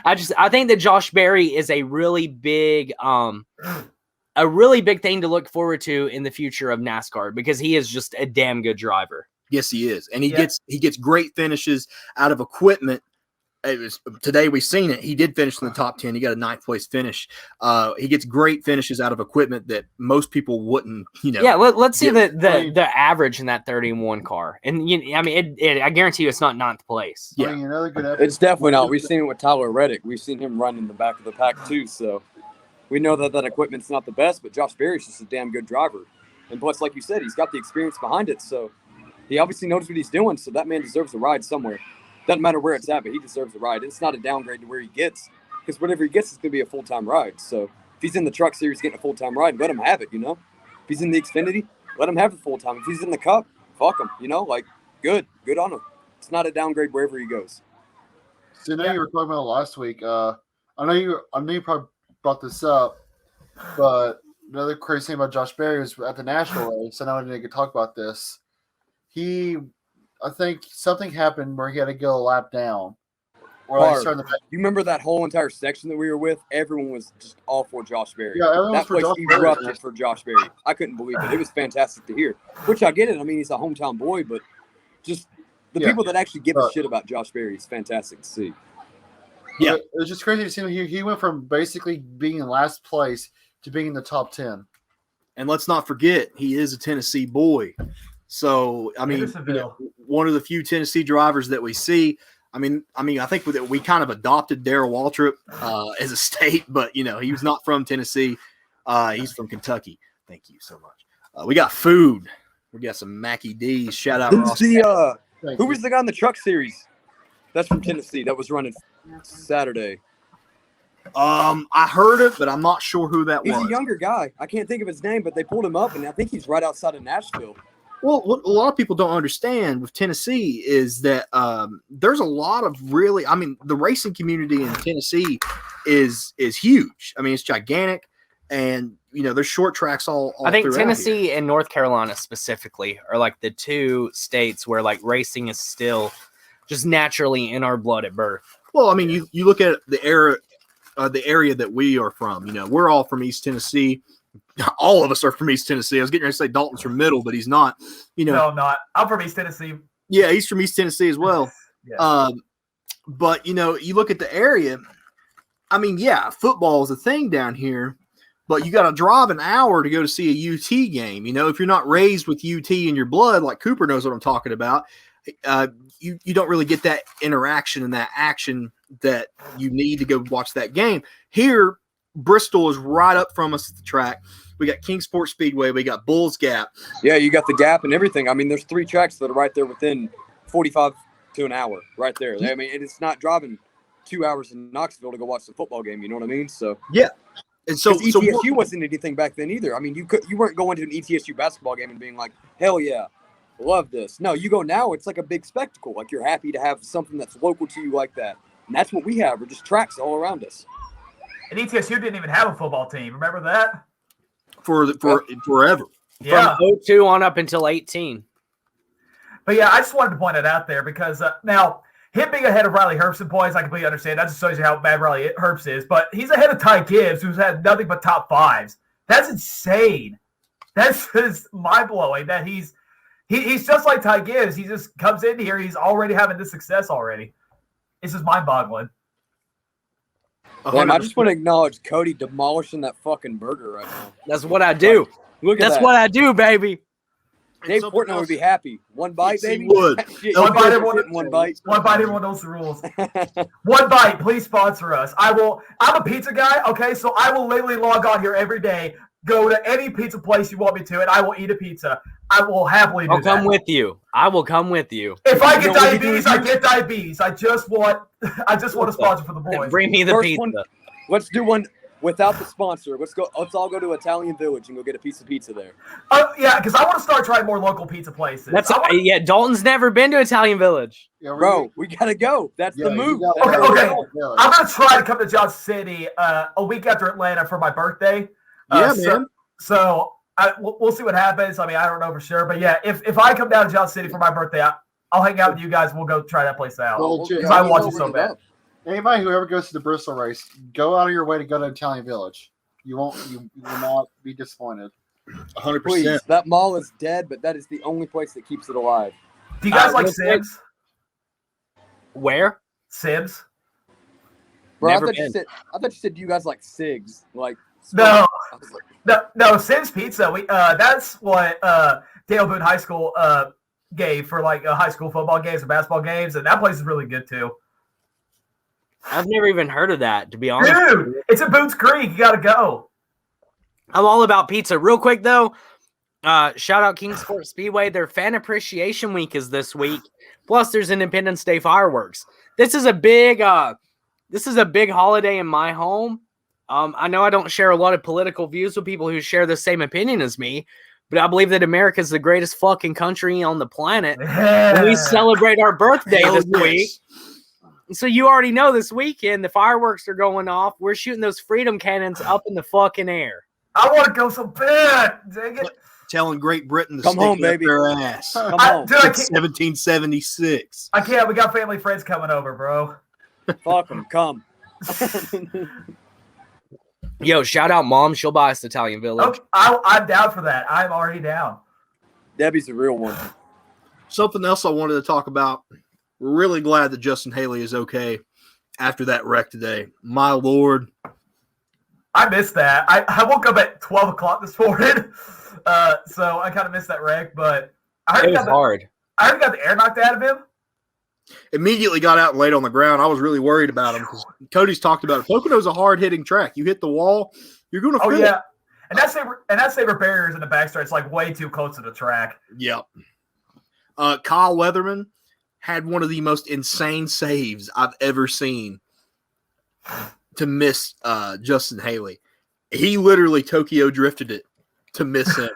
I think that Josh Berry is a really big thing to look forward to in the future of NASCAR, because he is just a damn good driver. Yes, he is. And he gets great finishes out of equipment. Today we've seen it. He did finish in the top 10. He got a 9th place finish. He gets great finishes out of equipment that most people wouldn't, Yeah, let's see the average in that 31 car. And I guarantee you it's not 9th place. Yeah. Another good It's definitely not. We've seen it with Tyler Reddick. We've seen him run in the back of the pack too. So we know that equipment's not the best, but Josh Berry's just a damn good driver. And plus, like you said, he's got the experience behind it. So he obviously knows what he's doing. So that man deserves a ride somewhere. Doesn't matter where it's at, but he deserves a ride. It's not a downgrade to where he gets, because whatever he gets is going to be a full-time ride. So if he's in the Truck Series getting a full-time ride, let him have it, If he's in the Xfinity, let him have the full-time. If he's in the Cup, fuck him, good on him. It's not a downgrade wherever he goes. So now you were talking about last week. I know you probably brought this up, but another crazy thing about Josh Berry was at the Nashville race. I know I didn't talk about this. I think something happened where he had to go a lap down. You remember that whole entire section that we were with? Everyone was just all for Josh Berry. Yeah, everyone that was for place Josh erupted Berry. for Josh Berry. I couldn't believe it. It was fantastic to hear. Which I get it. He's a hometown boy, but just the people that actually give a shit about Josh Berry is fantastic to see. Yeah, it was just crazy to see him. He went from basically being in last place to being in the top 10. And let's not forget, he is a Tennessee boy. So, one of the few Tennessee drivers that we see. I think that we kind of adopted Darrell Waltrip as a state, but, he was not from Tennessee. He's from Kentucky. Thank you so much. We got food. We got some Mackie D's. Shout out Ross. Who was the guy in the Truck Series? That's from Tennessee. That was running Saturday. I heard it, but I'm not sure who that was. He's a younger guy. I can't think of his name, but they pulled him up, and I think he's right outside of Nashville. Well, what a lot of people don't understand with Tennessee is that there's a lot of the racing community in Tennessee is huge. It's gigantic, and there's short tracks all I think Tennessee here. And North Carolina specifically are like the two states where like racing is still just naturally in our blood at birth. Well, you look at the area that we are from. We're all from East Tennessee. All of us are from East Tennessee. I was getting ready to say Dalton's from Middle, but he's not. No, I'm not. I'm from East Tennessee. Yeah, he's from East Tennessee as well. Yeah. But you look at the area. Football is a thing down here, but you got to drive an hour to go to see a UT game. If you're not raised with UT in your blood, like Cooper knows what I'm talking about, you don't really get that interaction and that action that you need to go watch that game. Here, Bristol is right up from us at the track. We got Kingsport Speedway. We got Bulls Gap. Yeah, you got the Gap and everything. There's 3 tracks that are right there within 45 to an hour right there. It's not driving 2 hours in Knoxville to go watch the football game. You know what I mean? So yeah. And so ETSU wasn't anything back then either. I mean, you weren't going to an ETSU basketball game and being like, hell yeah, love this. No, you go now, it's like a big spectacle. Like you're happy to have something that's local to you like that. And that's what we have. We're just tracks all around us. And ETSU didn't even have a football team. Remember that? For forever. Yeah. From 02 on up until 18. But yeah, I just wanted to point it out there because now him being ahead of Riley Herbst in points, I completely understand. That just shows you how bad Riley Herbst is. But he's ahead of Ty Gibbs, who's had nothing but top fives. That's insane. That's just mind-blowing that he's just like Ty Gibbs. He just comes in here. He's already having this success already. It's just mind-boggling. Man, I just want to acknowledge Cody demolishing that fucking burger right now. That's what I do. Look at That's that. what I do, baby. Dave Portnoy would be happy. One bite, Yes, he baby. would. Shit, One you bite, guys are everyone- getting one bite. One bite, everyone knows the rules. One bite, please sponsor us. I'm a pizza guy, okay? So I will literally log on here every day, go to any pizza place you want me to, and I will eat a pizza. I will happily do I'll come that. with you. I will come with you. If I You get know what you do diabetes, with I you? get diabetes. I just want a sponsor for the boys. Bring me the First pizza. one- Let's do one without the sponsor. Let's all go to Italian Village and go get a piece of pizza there. Yeah, because I want to start trying more local pizza places. That's I wanna- yeah. Dalton's never been to Italian Village. Yeah, Bro, we gotta go. That's the move. That's Okay, the okay. move. I'm gonna try to come to Johnson City a week after Atlanta for my birthday. Yeah, so, man. So we'll see what happens. I mean, I don't know for sure, but yeah, if I come down to Johnson City for my birthday, I'll hang out with you guys. We'll go try that place out Well, because I watch it so bad. Anybody who ever goes to the Bristol race, go out of your way to go to Italian Village. You will not be disappointed. 100%. Please, that mall is dead, but that is the only place that keeps it alive. Do you guys like real quick. Sims? Where? Sims? Bro, Never I thought you been. said you guys like cigs. Like No. I was like, No, Sims Pizza. That's what Dale Boone High School gave for like high school football games and basketball games, and that place is really good too. I've never even heard of that, to be honest. Dude, it's at Boots Creek. You gotta go. I'm all about pizza. Real quick though, shout out Kingsport Speedway. Their Fan Appreciation Week is this week. Plus, there's Independence Day fireworks. This is a big holiday in my home. I know I don't share a lot of political views with people who share the same opinion as me, but I believe that America is the greatest fucking country on the planet. And we celebrate our birthday Hell this yes. week. So you already know this weekend the fireworks are going off. We're shooting those freedom cannons up in the fucking air. I want to go so bad. Dang it. Telling Great Britain to Come stick home, it up baby. their ass. come on. Dude, I can't. 1776. I can't. We got family friends coming over, bro. Fuck them. Come. Yo, shout out mom. She'll buy us Italian Village. Okay, I'm down for that. I'm already down. Debbie's the real one. Something else I wanted to talk about. We're really glad that Justin Haley is okay after that wreck today. My Lord. I missed that. I woke up at 12 o'clock this morning, so I kind of missed that wreck. But I heard It was hard. I heard he got the air knocked out of him. Immediately got out and laid on the ground. I was really worried about him because Cody's talked about it. Pocono's a hard-hitting track. You hit the wall, you're going to Oh feel yeah, and that saber barriers in the backstretch is like way too close to the track. it. Yep. Kyle Weatherman had one of the most insane saves I've ever seen to miss Justin Haley. He literally Tokyo drifted it to miss him,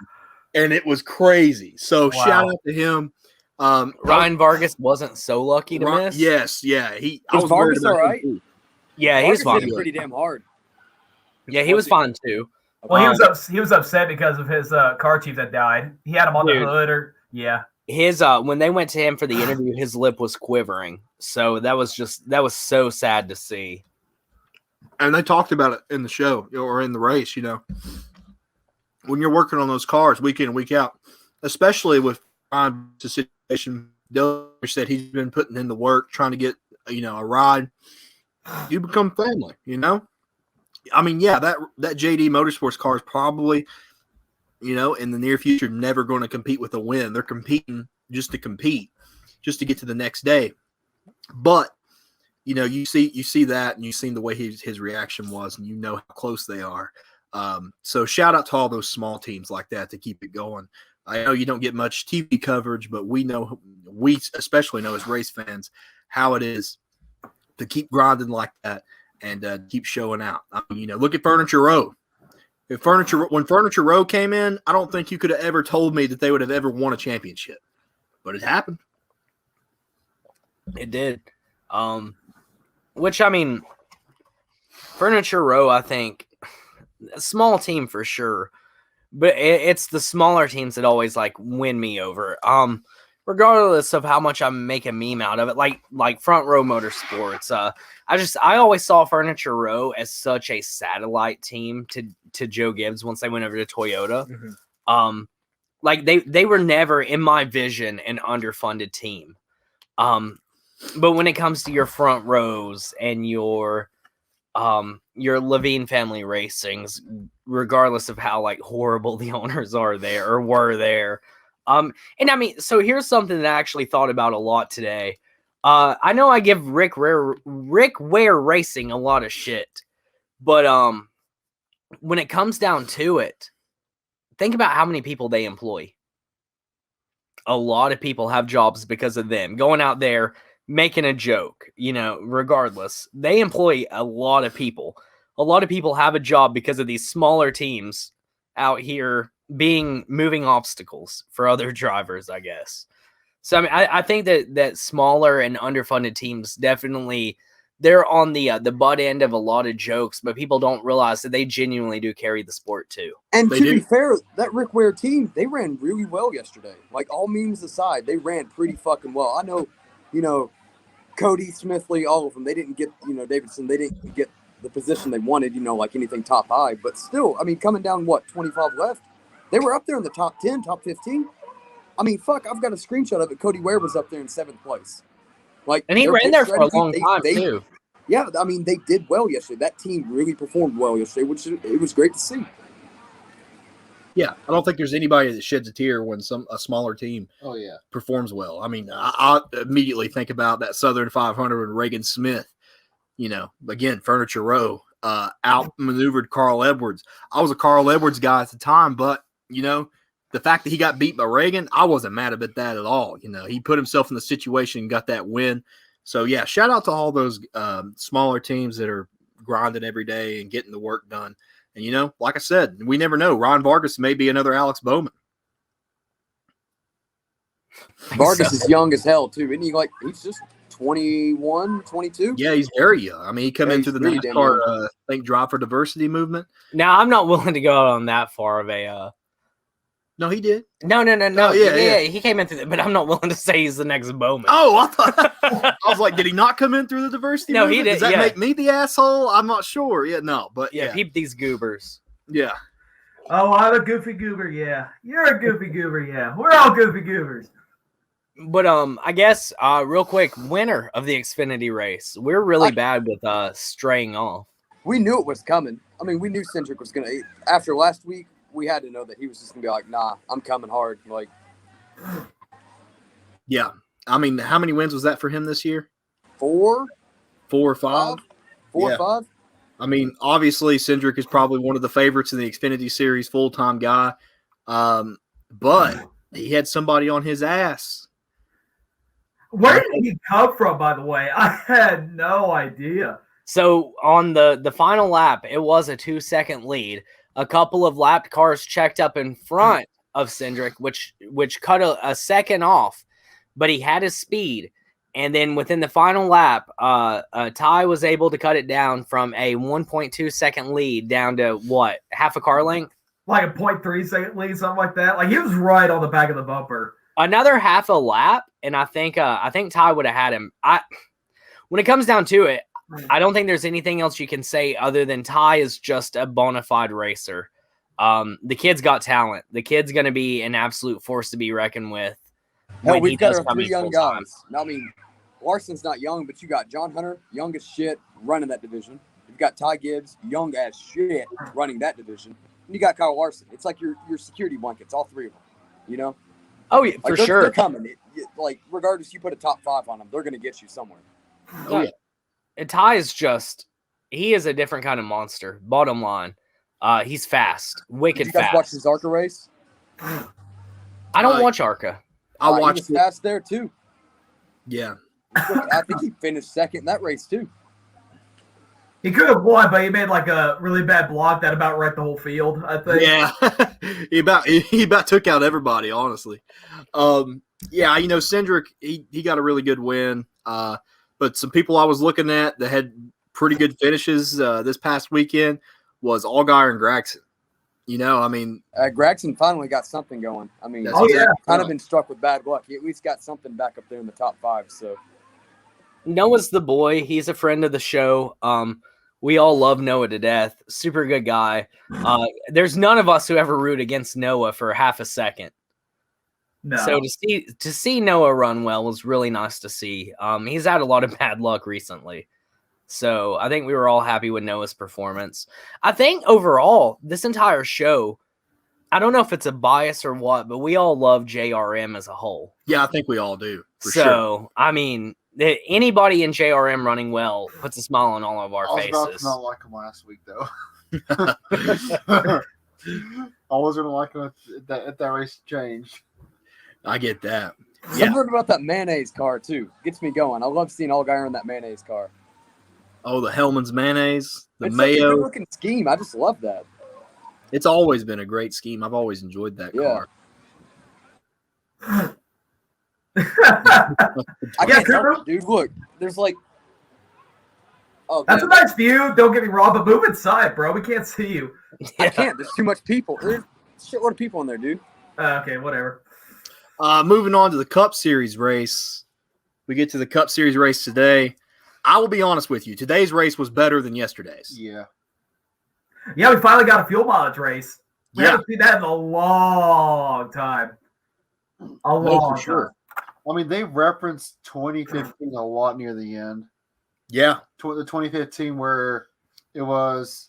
and it was crazy. So Wow. shout out to him. Ryan Vargas wasn't so lucky to miss. Yes, yeah. I Was was worried Vargas about all him right? too. Yeah, he was Vargas hit fine. it pretty damn hard. Yeah, he was fine too. Well, he was upset because of his car chief that died. He had him on Dude. the hood, or yeah. His when they went to him for the interview, his lip was quivering. So that was so sad to see. And they talked about it in the show or in the race, when you're working on those cars week in and week out, especially with the situation. Dillon said he's been putting in the work, trying to get, a ride. You become family, I mean, yeah, that JD Motorsports car is probably, in the near future, never going to compete with a win. They're competing just to compete, just to get to the next day. But, you see that, and you've seen the way his reaction was, and you know how close they are. So shout out to all those small teams like that to keep it going. I know you don't get much TV coverage, but we especially know as race fans how it is to keep grinding like that and keep showing out. I mean, look at Furniture Row. When Furniture Row came in, I don't think you could have ever told me that they would have ever won a championship, but it happened. It did. Which, I mean, Furniture Row, I think, a small team for sure, but it's the smaller teams that always like win me over. Regardless of how much I make a meme out of it, like Front Row Motorsports. I always saw Furniture Row as such a satellite team to Joe Gibbs once they went over to Toyota. Mm-hmm. Like they were never in my vision an underfunded team. But when it comes to your Front Rows and your Levine family racings, regardless of how like horrible the owners are there or were there. And I mean, so here's something that I actually thought about a lot today. I know I give Rick Ware Racing a lot of shit, but when it comes down to it, think about how many people they employ. A lot of people have jobs because of them going out there making a joke, regardless. They employ a lot of people. A lot of people have a job because of these smaller teams out here moving obstacles for other drivers, I guess. So, I mean, I think that smaller and underfunded teams definitely, they're on the butt end of a lot of jokes, but people don't realize that they genuinely do carry the sport too. And to be fair, that Rick Ware team, they ran really well yesterday. Like, all memes aside, they ran pretty fucking well. I know, Cody, Smithley, all of them, they didn't get, Davidson, they didn't get the position they wanted, like anything top high. But still, I mean, coming down, 25 left? They were up there in the top 10, top 15. I mean, fuck, I've got a screenshot of it. Cody Ware was up there in 7th place. And he ran there for a long time, too. Yeah, I mean, they did well yesterday. That team really performed well yesterday, which it was great to see. Yeah, I don't think there's anybody that sheds a tear when a smaller team performs well. I mean, I immediately think about that Southern 500 and Reagan Smith, again, Furniture Row, outmaneuvered Carl Edwards. I was a Carl Edwards guy at the time, but, the fact that he got beat by Reagan, I wasn't mad about that at all. He put himself in the situation and got that win. So, yeah, shout out to all those smaller teams that are grinding every day and getting the work done. And, like I said, we never know. Ron Vargas may be another Alex Bowman. Vargas is young as hell, too. Isn't he he's just 21, 22? Yeah, he's very young. I mean, he come into the really NASCAR, Drive for Diversity movement. Now, I'm not willing to go out on that far of a... No, he did. No. Oh, yeah. He came in through but I'm not willing to say he's the next Bowman. Oh, I thought I was like, did he not come in through the diversity? No, movement? he did. Does that make me the asshole? I'm not sure. Yeah, no, but yeah. Peep these goobers. Yeah. Oh, I'm a goofy goober. Yeah, you're a goofy goober. Yeah, we're all goofy goobers. But I guess real quick, winner of the Xfinity race. We're really bad with straying off. We knew it was coming. I mean, we knew Cindric was gonna. After last week, we had to know that he was just going to be like, nah, I'm coming hard. Yeah. I mean, how many wins was that for him this year? 4 or 5? 4 or 5. I mean, obviously, Cindric is probably one of the favorites in the Xfinity Series, full-time guy. But he had somebody on his ass. Where did he come from, by the way? I had no idea. So on the final lap, it was a 2-second lead. A couple of lapped cars checked up in front of Cindric, which cut a second off, but he had his speed. And then within the final lap, Ty was able to cut it down from a 1.2 second lead down to what, half a car length? Like a 0.3 second lead, something like that. Like he was right on the back of the bumper. Another half a lap, and I think Ty would have had him. When it comes down to it, I don't think there's anything else you can say other than Ty is just a bona fide racer. The kid's got talent. The kid's going to be an absolute force to be reckoned with. Hell, we've got our 3 young guys. I mean, Larson's not young, but you got John Hunter, young as shit, running that division. You've got Ty Gibbs, young as shit, running that division. And you got Kyle Larson. It's like your security blankets, all 3 of them, Oh, yeah, for sure. They're coming. Regardless, you put a top 5 on them, they're going to get you somewhere. Oh, yeah. And Ty is he is a different kind of monster. Bottom line, he's fast, wicked fast. Did you guys watch his ARCA race? I don't watch ARCA. I watched he was fast there too. Yeah, I think he finished second in that race too. He could have won, but he made like a really bad block that about wrecked the whole field, I think. Yeah, he about took out everybody, honestly. Yeah, Cindric, he got a really good win. But some people I was looking at that had pretty good finishes this past weekend was Allgaier and Gregson. Gregson finally got something going. I mean, That's he's exactly kind of been struck with bad luck. He at least got something back up there in the top 5. So Noah's the boy. He's a friend of the show. We all love Noah to death. Super good guy. There's none of us who ever root against Noah for half a second. No. So to see Noah run well was really nice to see. He's had a lot of bad luck recently. So I think we were all happy with Noah's performance. I think overall, this entire show, I don't know if it's a bias or what, but we all love JRM as a whole. Yeah, I think we all do. For So, sure. I mean, anybody in JRM running well puts a smile on all of our I was about faces. to not like him last week, though. I wasn't going to like him if that race changed. I get that. something about that mayonnaise car too gets me going. I love seeing Allgaier in that mayonnaise car. Oh, the Hellman's mayonnaise, the It's such a mayo. good looking scheme. I just love that. It's always been a great scheme. I've always enjoyed that Yeah. car. I can't Cooper. help it, dude. Look, there's like, oh, That's a man, nice view. Don't get me wrong, but move inside, bro. We can't see you. I can't. There's too much people. There's a shitload of people in there, dude. Okay, whatever. Moving on to the Cup Series race. We get to the Cup Series race today. I will be honest with you. Today's race was better than yesterday's. Yeah. Yeah, we finally got a fuel mileage race. We Yeah. haven't seen that in a long time. A long for sure. time. I mean, they referenced 2015 a lot near the end. Yeah. The 2015 where it was,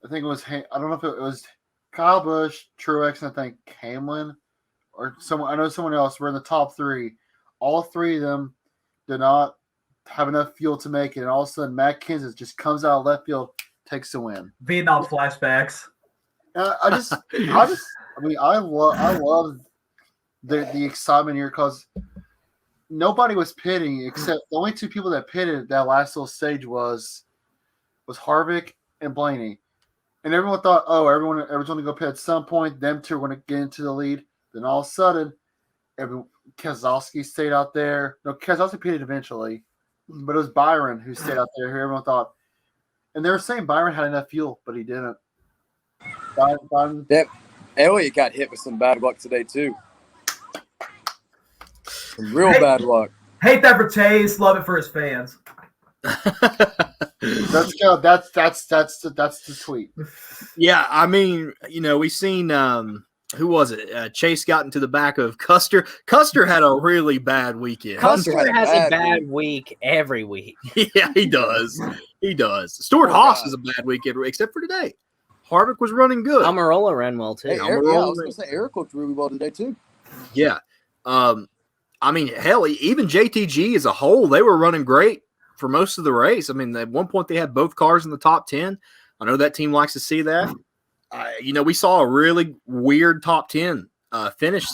I think it was, I don't know if it was Kyle Busch, Truex, and I think Hamlin or someone. I know someone else were in the top 3. All 3 of them did not have enough fuel to make it, and all of a sudden, Matt Kenseth just comes out of left field, takes the win. Vietnam flashbacks. I love the excitement here because nobody was pitting except the only 2 people that pitted that last little stage was Harvick and Blaney, and everyone thought, oh, everyone's going to go pit at some point. Them 2 are going to get into the lead. Then all of a sudden, Keselowski stayed out there. No, Keselowski pitted eventually, but it was Byron who stayed out there. Who everyone thought, and they were saying Byron had enough fuel, but he didn't. Byron, Elliott got hit with some bad luck today too. Some real bad luck. Hate that for Chase. Love it for his fans. Let's go. That's the tweet. Yeah, I mean, we've seen who was it? Chase got into the back of Custer. Custer had a really bad weekend. Custer had Custer a has bad a bad week every week. Yeah, he does. He does. Stuart Haas is a bad weekend, except for today. Harvick was running good. Almirola ran well too. Hey, Eric, I was going to say Eric looked really well today too. Yeah. I mean, hell, even JTG as a whole, they were running great for most of the race. I mean, at one point they had both cars in the top 10. I know that team likes to see that. We saw a really weird top 10 finish,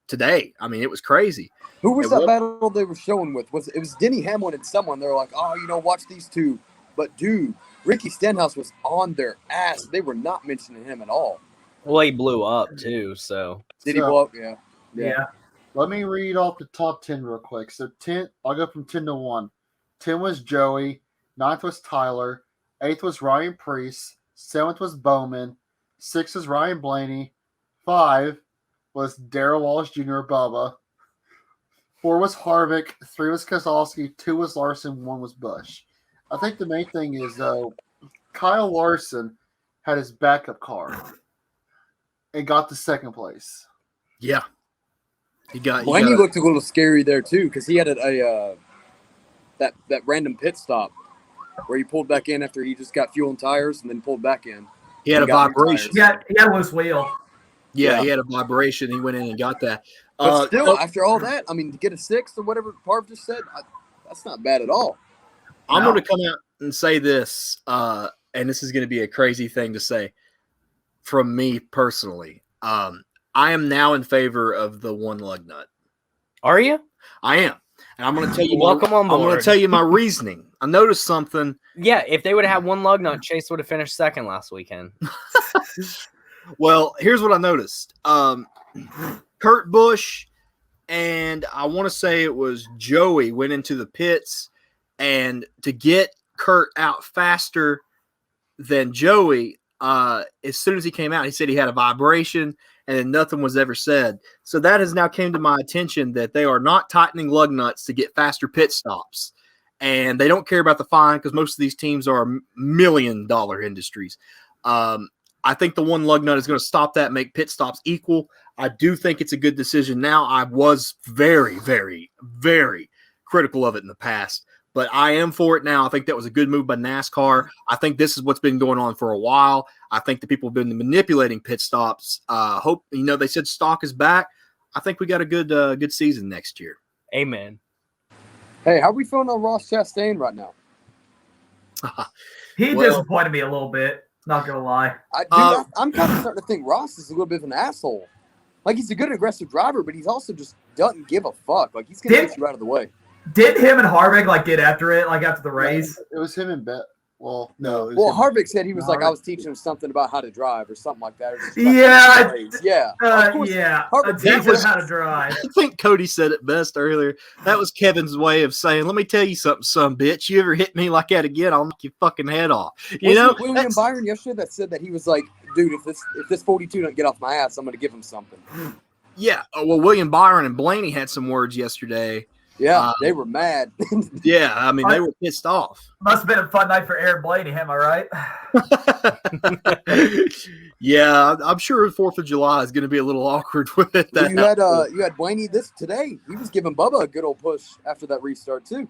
today. I mean, it was crazy. Who was that battle they were showing with? It was Denny Hamlin and someone. They were like, oh, watch these 2. But, dude, Ricky Stenhouse was on their ass. They were not mentioning him at all. Well, he blew up too. So Did he blow up? Yeah. Let me read off the top 10 real quick. So 10, I'll go from 10 to 1. 10 was Joey. 9th was Tyler. 8th was Ryan Preece. 7th was Bowman. 6th was Ryan Blaney. 5 was Darrell Wallace Jr. Bubba. 4 was Harvick. 3 was Keselowski. 2 was Larson. 1 was Busch. I think the main thing is, though, Kyle Larson had his backup car and got the second place. Yeah. Blaney looked a little scary there too because he had that random pit stop where he pulled back in after he just got fuel and tires and then pulled back in. He had a vibration. Yeah, he had a loose wheel. Yeah, he had a vibration. He went in and got that. But still, after all that, I mean, to get a 6th or whatever Parv just said, that's not bad at all. I'm going to come out and say this, and this is going to be a crazy thing to say from me personally. I am now in favor of the 1 lug nut. are you? I am. And I'm going to tell you Welcome on I'm going board. to tell you my reasoning. I noticed something. Yeah, if they would have had one lug nut, Chase would have finished second last weekend. Well, here's what I noticed. Kurt Busch and I want to say it was Joey went into the pits, and to get Kurt out faster than Joey, as soon as he came out, he said he had a vibration, and then nothing was ever said. So that has now came to my attention that they are not tightening lug nuts to get faster pit stops. And they don't care about the fine because most of these teams are $1 million industries. I think the one lug nut is going to stop that, make pit stops equal. I do think it's a good decision now. I was very, very, very critical of it in the past, but I am for it now. I think that was a good move by NASCAR. I think this is what's been going on for a while. I think the people have been manipulating pit stops. Hope, they said stock is back. I think we got a good season next year. Amen. Hey, how are we feeling on Ross Chastain right now? He disappointed me a little bit. Not gonna lie. I'm kind of starting to think Ross is a little bit of an asshole. Like, he's a good aggressive driver, but he's also just doesn't give a fuck. Like, he's gonna get you out of the way. Did him and Harvick get after it after the race? It was him and Bet. Well, no. Well, Harvick said he was I was teaching him something about how to drive or something like that. Yeah. Yeah. Harvick teaching him how to drive. I think Cody said it best earlier. That was Kevin's way of saying, "Let me tell you something, son bitch. You ever hit me like that again, I'll knock your fucking head off." William Byron yesterday that said that he was like, "Dude, if this 42 doesn't get off my ass, I'm going to give him something." Yeah. Well, William Byron and Blaney had some words yesterday. Yeah, they were mad. Yeah, I mean, they were pissed off. Must have been a fun night for Aaron Blaney, am I right? Yeah, I'm sure 4th of July is going to be a little awkward with it. You had Blaney today. He was giving Bubba a good old push after that restart too.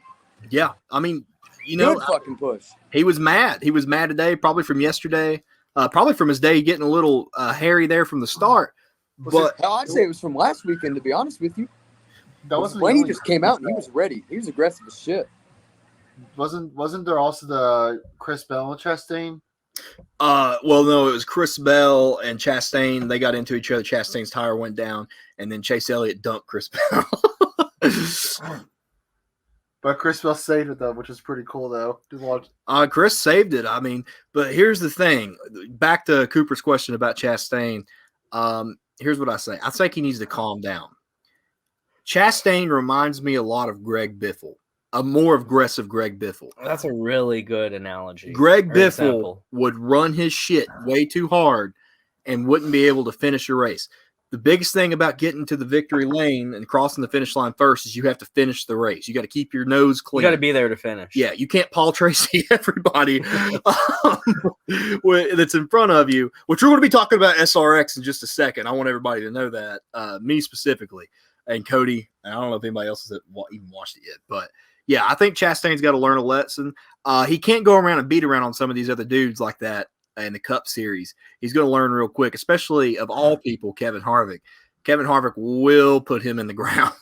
Yeah, I mean, good fucking push. He was mad. He was mad today, probably from yesterday, probably from his day getting a little hairy there from the start. But I'd say it was from last weekend, to be honest with you. Blaney just came out and he was ready. He was aggressive as shit. Wasn't there also the Chris Bell and Chastain? Well, no, it was Chris Bell and Chastain. They got into each other. Chastain's tire went down, and then Chase Elliott dumped Chris Bell. But Chris Bell saved it, though, which is pretty cool, though. Chris saved it. I mean, but here's the thing. Back to Cooper's question about Chastain. Here's what I say. I think he needs to calm down. Chastain reminds me a lot of Greg Biffle, a more aggressive Greg Biffle. That's a really good analogy. Greg Biffle would run his shit way too hard and wouldn't be able to finish a race. The biggest thing about getting to the victory lane and crossing the finish line first is you have to finish the race. You got to keep your nose clean. You got to be there to finish. Yeah, you can't Paul Tracy everybody that's in front of you, which we're going to be talking about SRX in just a second. I want everybody to know that, me specifically. And Cody, I don't know if anybody else has even watched it yet, but yeah, I think Chastain's got to learn a lesson. He can't go around and beat around on some of these other dudes like that in the Cup Series. He's going to learn real quick, especially of all people, Kevin Harvick. Kevin Harvick will put him in the ground.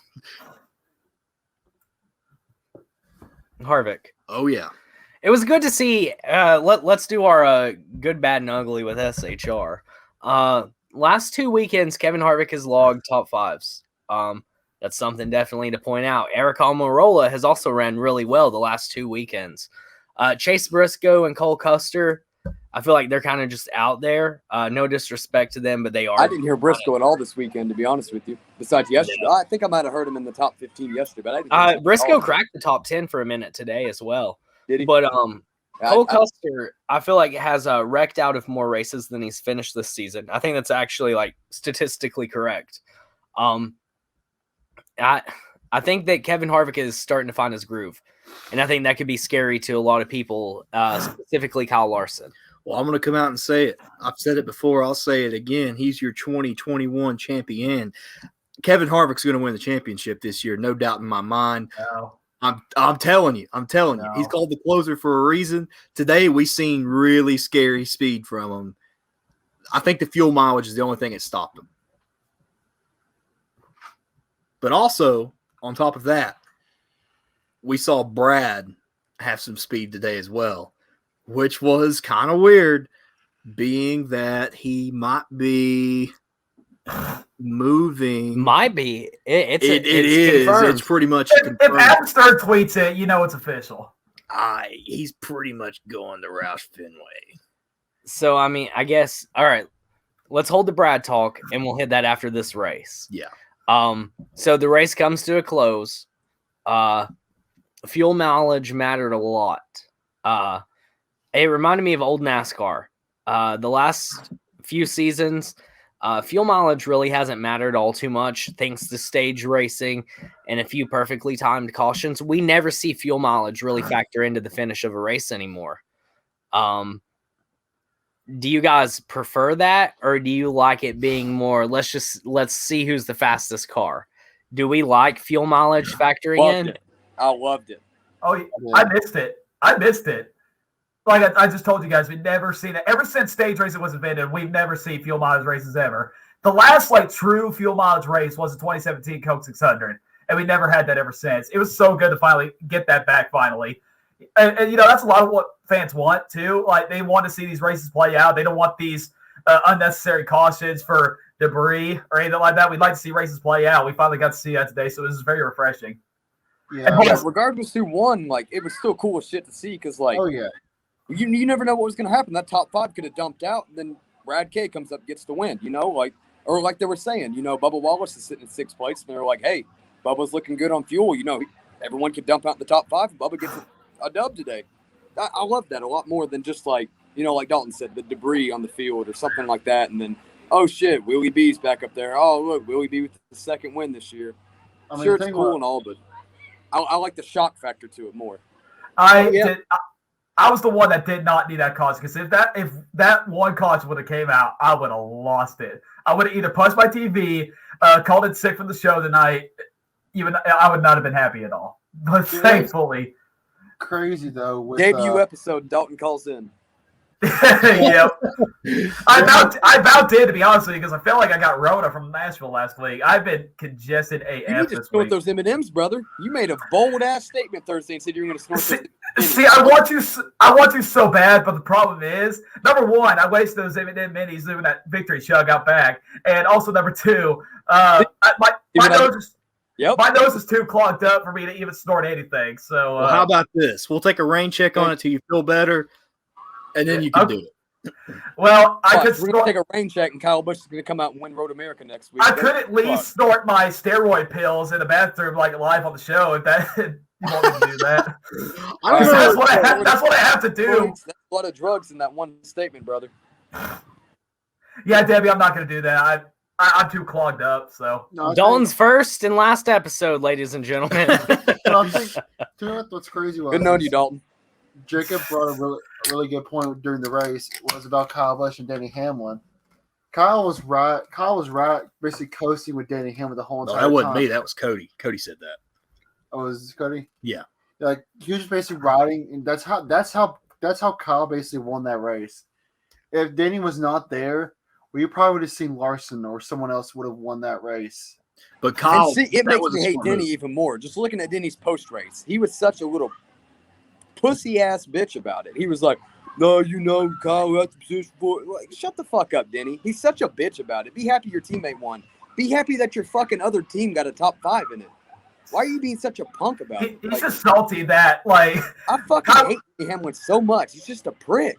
Harvick. Oh, yeah. It was good to see. Let's do our good, bad, and ugly with SHR. Last 2 weekends, Kevin Harvick has logged top fives. That's something definitely to point out. Eric Almirola has also ran really well the last 2 weekends. Chase Briscoe and Cole Custer, I feel like they're kind of just out there. No disrespect to them, but they are. I didn't hear Briscoe at all this weekend, to be honest with you. Besides yesterday, I think I might have heard him in the top 15 yesterday. But I didn't Briscoe cracked the top 10 for a minute today as well. Did he? But Cole Custer, I feel like has wrecked out of more races than he's finished this season. I think that's actually statistically correct. I think that Kevin Harvick is starting to find his groove, and I think that could be scary to a lot of people, specifically Kyle Larson. Well, I'm going to come out and say it. I've said it before. I'll say it again. He's your 2021 champion. Kevin Harvick's going to win the championship this year, no doubt in my mind. No. I'm telling you. No. He's called the closer for a reason. Today we seen really scary speed from him. I think the fuel mileage is the only thing that stopped him. But also, on top of that, we saw Brad have some speed today as well, which was kind of weird, being that he might be moving. Might be. It's Confirmed. It's pretty much If Adam Stern tweets it, you know it's official. He's pretty much going to Roush Fenway. So, I mean, I guess, all right, let's hold the Brad talk, and we'll hit that after this race. Yeah. So the race comes to a close. Fuel mileage mattered a lot. It reminded me of old NASCAR. The last few seasons, fuel mileage really hasn't mattered all too much thanks to stage racing and a few perfectly timed cautions. We never see fuel mileage really factor into the finish of a race anymore. Do you guys prefer that, or do you like it being more, let's see who's the fastest car? Do we like fuel mileage factoring in? I loved it. Oh, yeah. I missed it. Like I just told you guys, we've never seen it. Ever since stage racing was invented, we've never seen fuel mileage races ever. The last true fuel mileage race was the 2017 Coke 600, and we never had that ever since. It was so good to finally get that back finally. And that's a lot of what fans want too. Like, they want to see these races play out. They don't want these unnecessary cautions for debris or anything like that. We'd like to see races play out. We finally got to see that today, so this is very refreshing. Yeah, regardless who won, it was still cool as shit to see because, oh yeah, you never know what was going to happen. That top five could have dumped out, and then Brad K comes up, gets the win. Or like they were saying, Bubba Wallace is sitting in sixth place, and they're like, "Hey, Bubba's looking good on fuel. Everyone could dump out in the top five, and Bubba gets a dub today." I love that a lot more than just like Dalton said, the debris on the field or something like that, and then oh shit, Willie B's back up there. Oh look, Willie B with the second win this year. Sure, it's cool and all, but I like the shock factor to it more. I was the one that did not need that caution, because if that one caution would have came out, I would have lost it. I would have either punched my TV, called it sick from the show tonight. Even I would not have been happy at all. But thankfully, crazy though. With, debut episode, Dalton calls in. Yeah, I about did, to be honest with you, because I felt like I got Rona from Nashville last week. I've been congested AF. You need to snort those M&Ms, brother. You made a bold ass statement Thursday and said you were going to snort those. See, I want to so bad, but the problem is, number one, I wasted those M&M minis doing that victory chug out back, and also number two, my nose is too clogged up for me to even snort anything. So, well, how about this? We'll take a rain check on it till you feel better. And then you can do it. Well, we're going to take a rain check, and Kyle Busch is going to come out and win Road America next week. I could at least snort my steroid pills in the bathroom, live on the show, if that you want me to do that. That's what I have to do. That's a lot of drugs in that one statement, brother. Yeah, Debbie, I'm not going to do that. I'm too clogged up. So Dalton's first and last episode, ladies and gentlemen. What's crazy was good knowing you, Dalton. Jacob brought a really good point during the race. Was about Kyle Busch and Denny Hamlin. Kyle was right, basically coasting with Denny Hamlin the whole entire time. That wasn't me. That was Cody. Cody said that. Oh, was this Cody? Yeah. He was just basically riding, and that's how Kyle basically won that race. If Denny was not there, we probably would have seen Larson or someone else would have won that race. But Kyle, it makes me hate Denny even more. Just looking at Denny's post race, he was such a little pussy ass bitch about it. He was like, "No, Kyle, that's the position for." Shut the fuck up, Denny. He's such a bitch about it. Be happy your teammate won. Be happy that your fucking other team got a top 5 in it. Why are you being such a punk about it? He's just salty that I fucking hate Denny Hamlin so much. He's just a prick.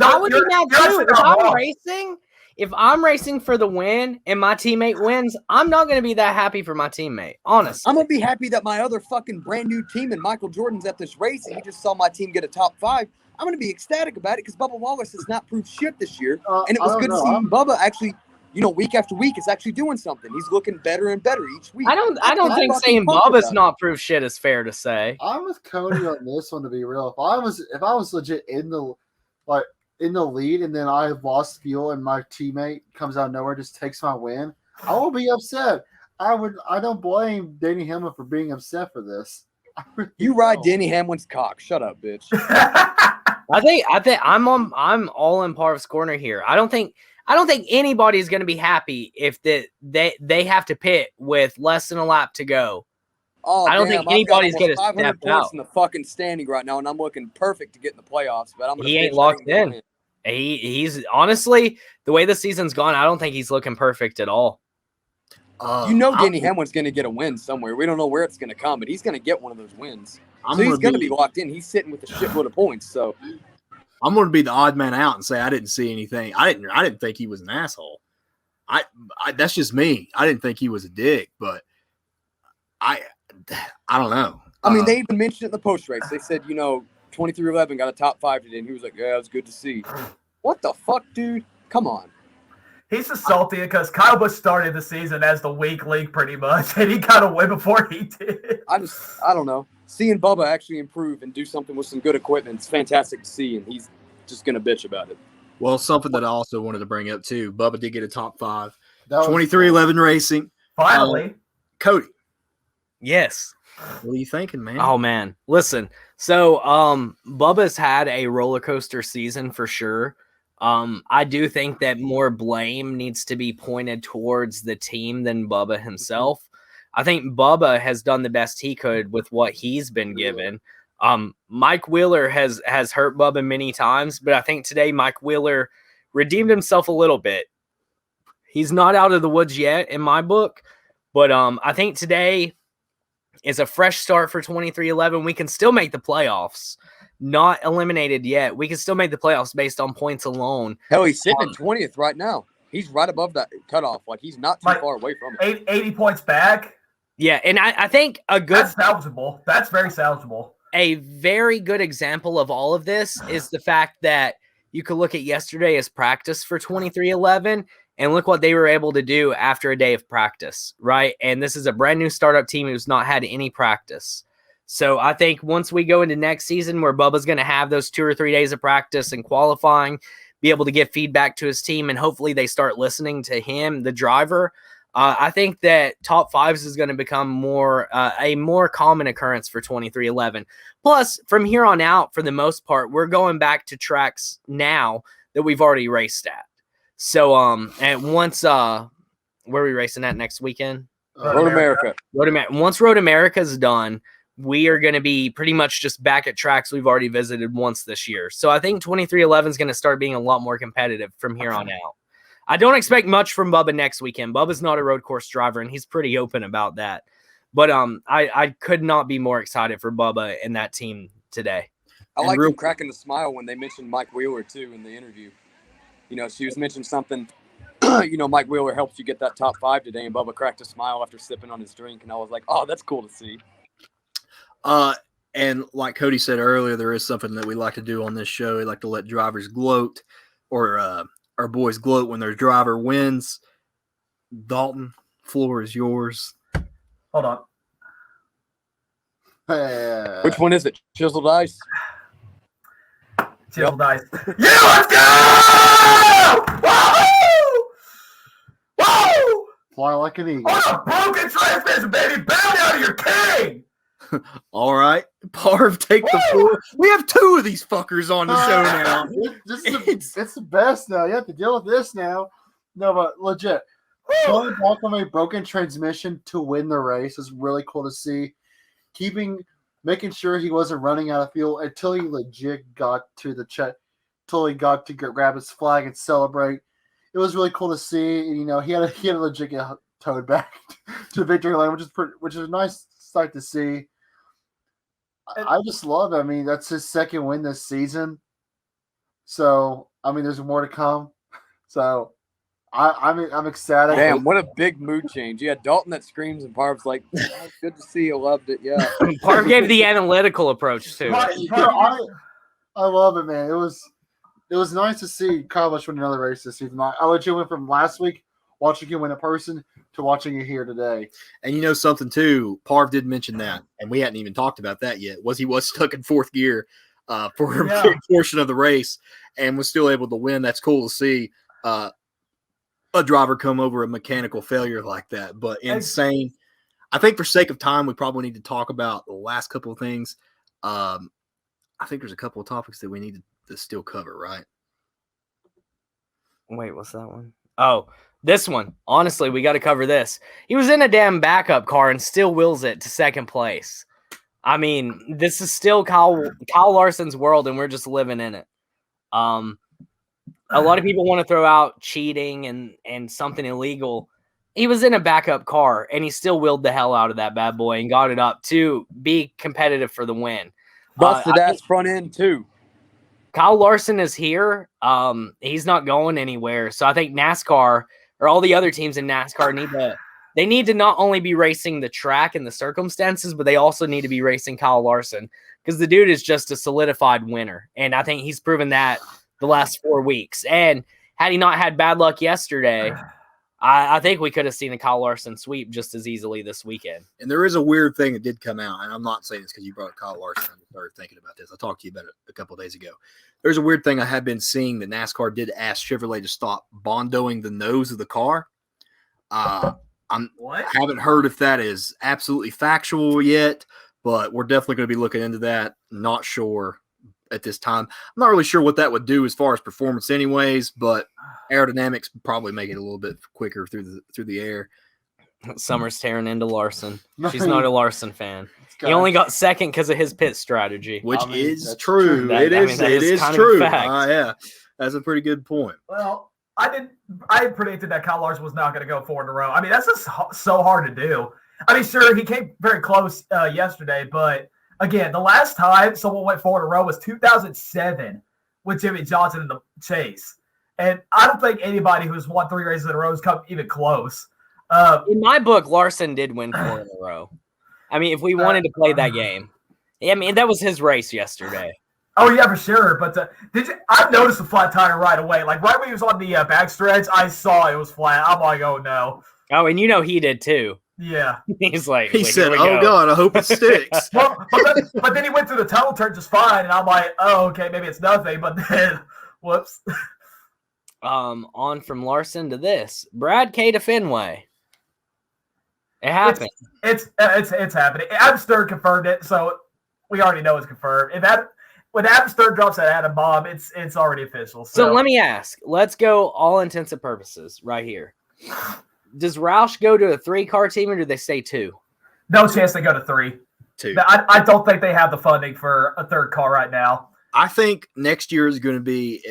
I would be mad too. If I'm racing for the win and my teammate wins, I'm not going to be that happy for my teammate. Honestly, I'm going to be happy that my other fucking brand new team and Michael Jordan's at this race and he just saw my team get a top 5. I'm going to be ecstatic about it because Bubba Wallace has not proved shit this year. And it was good to see Bubba actually, week after week is actually doing something. He's looking better and better each week. I don't think saying Bubba's not proved shit is fair to say. I'm with Cody on this one, to be real. If I was legit in the lead and then I have lost fuel and my teammate comes out of nowhere, just takes my win, I will be upset. I don't blame Denny Hamlin for being upset for this. You ride Denny Hamlin's cock. Shut up, bitch. I think I'm all in Parv's corner here. I don't think anybody's going to be happy if they have to pit with less than a lap to go. Oh, I don't think anybody's going to step 500 points out in the fucking standing right now, and I'm looking perfect to get in the playoffs. But he ain't locked in. He's honestly, the way the season's gone, I don't think he's looking perfect at all. Danny Hamlin's going to get a win somewhere. We don't know where it's going to come, but he's going to get one of those wins. So he's going to be locked in. He's sitting with a shitload of points. So I'm going to be the odd man out and say I didn't see anything. I didn't think he was an asshole. I that's just me. I didn't think he was a dick, but I don't know. I mean, they even mentioned it in the post race. They said, 2311 got a top 5 today, and he was like, "Yeah, it was good to see." What the fuck, dude? Come on. He's just salty because Kyle Busch started the season as the weak link pretty much, and he got a win before he did. I don't know. Seeing Bubba actually improve and do something with some good equipment, it's fantastic to see, and he's just going to bitch about it. Well, something that I also wanted to bring up too. Bubba did get a top 5. 2311 Racing. Finally. Cody. Yes. What are you thinking, man? Oh man. Listen. So Bubba's had a roller coaster season for sure. I do think that more blame needs to be pointed towards the team than Bubba himself. I think Bubba has done the best he could with what he's been given. Mike Wheeler has hurt Bubba many times, but I think today Mike Wheeler redeemed himself a little bit. He's not out of the woods yet in my book, but I think today is a fresh start for 2311. We can still make the playoffs. Not eliminated yet. We can still make the playoffs based on points alone. Hell, he's sitting in 20th right now. He's right above that cutoff. Like, he's not too far away from it. 80 points back. Yeah, and I think that's salvageable. That's very salvageable. A very good example of all of this is the fact that you could look at yesterday as practice for 2311 and look what they were able to do after a day of practice, right? And this is a brand new startup team who's not had any practice. So I think once we go into next season where Bubba's going to have those 2 or 3 days of practice and qualifying, be able to give feedback to his team, and hopefully they start listening to him, the driver, I think that top 5s is going to become a more common occurrence for 2311. Plus, from here on out, for the most part, we're going back to tracks now that we've already raced at. So, and once, where are we racing at next weekend? Road America. Once Road America's done, we are going to be pretty much just back at tracks we've already visited once this year. So I think 2311 is going to start being a lot more competitive from here on out. I don't expect much from Bubba next weekend. Bubba's not a road course driver, and he's pretty open about that. But I could not be more excited for Bubba and that team today. I like him cracking the smile when they mentioned Mike Wheeler, too, in the interview. She was mentioning something, Mike Wheeler helped you get that top 5 today, and Bubba cracked a smile after sipping on his drink, and I was like, oh, that's cool to see. And like Cody said earlier, there is something that we like to do on this show. We like to let drivers gloat, or our boys gloat when their driver wins. Dalton, floor is yours. Hold on. Which one is it? Chiseled ice? Chiseled ice. Yeah, let's go! Woo! Woo! Fly like an eagle. On a broken transmission, baby. Bound out of your king. All right. Parv, take the floor. We have 2 of these fuckers on the show now. It's the best now. You have to deal with this now. No, but legit. Going back from a broken transmission to win the race is really cool to see. Making sure he wasn't running out of fuel until he legit got to the check, until he got to grab his flag and celebrate. It was really cool to see. He had a legit get towed back to victory lane, which is a nice sight to see. I just love it. I mean, that's his second win this season. So, I mean, there's more to come. So, I'm ecstatic. Damn, what a big mood change. You had Dalton that screams, and Parv's like, oh, good to see you. Loved it. Yeah. Parv gave the analytical approach, too. I love it, man. It was nice to see Kyle Busch win another race this season. I let you win from last week, watching you win in person, to watching you here today. And something too, Parv did mention that, and we hadn't even talked about that yet, he was stuck in 4th gear for a big portion of the race and was still able to win. That's cool to see a driver come over a mechanical failure like that. But insane. I think for sake of time, we probably need to talk about the last couple of things. I think there's a couple of topics that we need to still cover, right? Wait, what's that one? Oh, this one. Honestly, we got to cover this. He was in a damn backup car and still wheels it to 2nd place. I mean, this is still Kyle Larson's world, and we're just living in it. a lot of people want to throw out cheating and something illegal. He was in a backup car, and he still wheeled the hell out of that bad boy and got it up to be competitive for the win. Busted ass front end, too. Kyle Larson is here. He's not going anywhere. So I think NASCAR or all the other teams in NASCAR need to not only be racing the track and the circumstances, but they also need to be racing Kyle Larson because the dude is just a solidified winner. And I think he's proven that the last 4 weeks. And had he not had bad luck yesterday, I think we could have seen a Kyle Larson sweep just as easily this weekend. And there is a weird thing that did come out, and I'm not saying this because you brought up Kyle Larson. I started thinking about this. I talked to you about it a couple of days ago. There's a weird thing I have been seeing that NASCAR did ask Chevrolet to stop bondoing the nose of the car. I haven't heard if that is absolutely factual yet, but we're definitely going to be looking into that. Not sure at this time. I'm not really sure what that would do as far as performance anyways, but aerodynamics probably make it a little bit quicker through the air. Summer's tearing into Larson. She's not a Larson fan. He only got second because of his pit strategy. Which is true. It is true. Yeah, that's a pretty good point. Well, I predicted that Kyle Larson was not going to go 4 in a row. I mean, that's just so hard to do. I mean, sure, he came very close yesterday, but again, the last time someone went 4 in a row was 2007 with Jimmy Johnson in the chase. And I don't think anybody who's won 3 races in a row has come even close. In my book, Larson did win 4 in a row. I mean, if we wanted to play that game. I mean, that was his race yesterday. Oh, yeah, for sure. But I noticed the flat tire right away. Like, right when he was on the backstretch, I saw it was flat. I'm like, oh, no. Oh, and he did too. Yeah. He's like, he said, oh, God, I hope it sticks. Well, but then he went through the tunnel turn just fine, and I'm like, oh, okay, maybe it's nothing. But then, whoops. On from Larson to this. Brad K to Fenway. It happened. It's happening. Adam Stern confirmed it, so we already know it's confirmed. When Adam Stern drops that atom bomb, it's already official. So let me ask. Let's go all intents and purposes right here. Does Roush go to a 3-car team or do they stay 2? No chance they go to 3. 2. I don't think they have the funding for a 3rd car right now. I think next year is going to be,